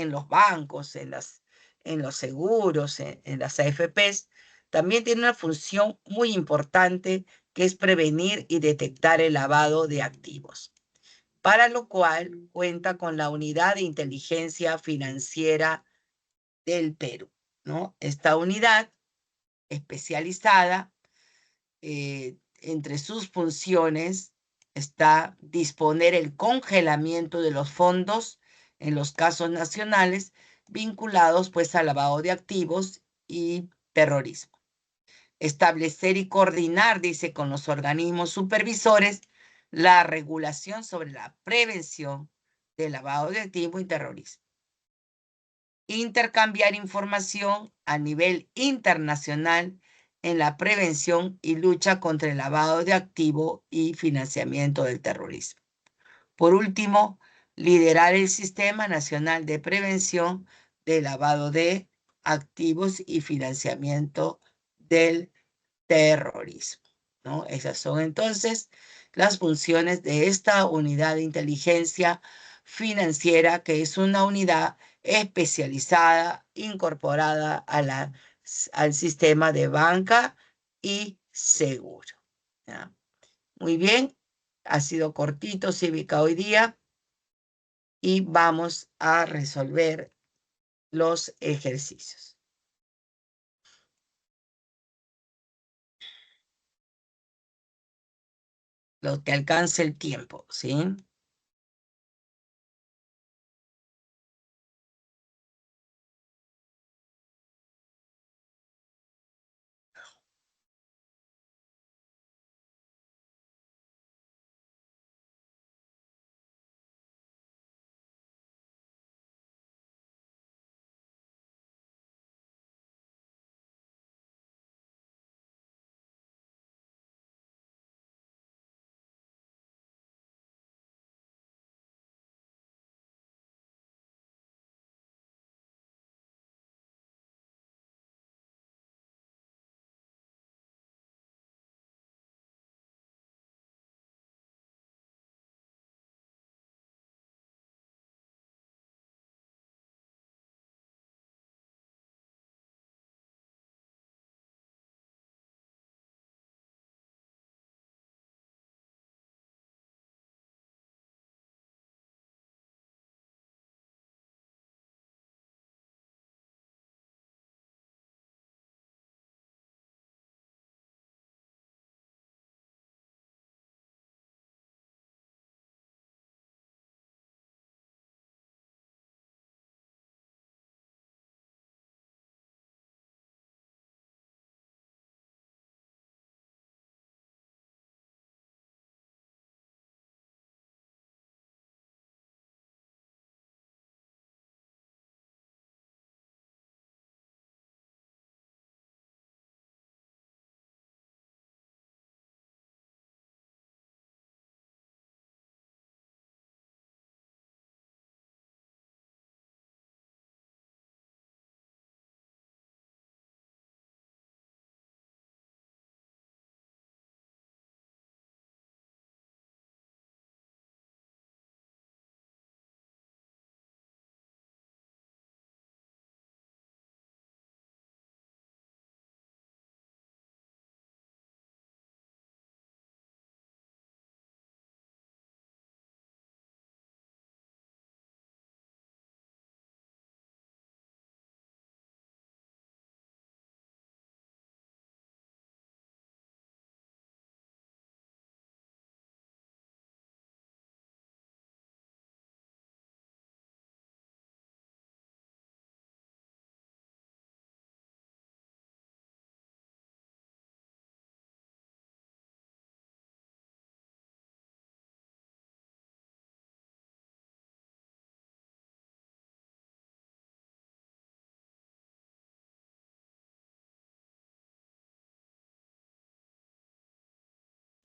los bancos, en los seguros, en las AFPs, también tiene una función muy importante que es prevenir y detectar el lavado de activos, para lo cual cuenta con la Unidad de Inteligencia Financiera del Perú, ¿no? Esta unidad especializada, entre sus funciones está disponer el congelamiento de los fondos en los casos nacionales vinculados pues al lavado de activos y terrorismo. Establecer y coordinar, dice, con los organismos supervisores la regulación sobre la prevención del lavado de activos y terrorismo. Intercambiar información a nivel internacional en la prevención y lucha contra el lavado de activos y financiamiento del terrorismo. Por último, liderar el Sistema Nacional de Prevención de Lavado de Activos y Financiamiento del Terrorismo, ¿no? Esas son entonces las funciones de esta unidad de inteligencia financiera, que es una unidad especializada, incorporada al sistema de banca y seguro, ¿ya? Muy bien, ha sido cortito, Cívica, hoy día, y vamos a resolver los ejercicios. Lo que alcance el tiempo, ¿sí?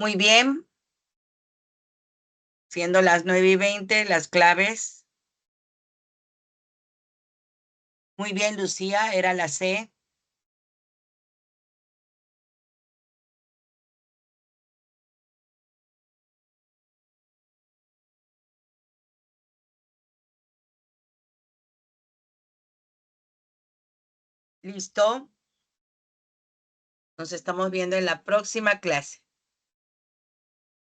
Muy bien, siendo las 9:20, las claves. Muy bien, Lucía, era la C. ¿Listo? Nos estamos viendo en la próxima clase.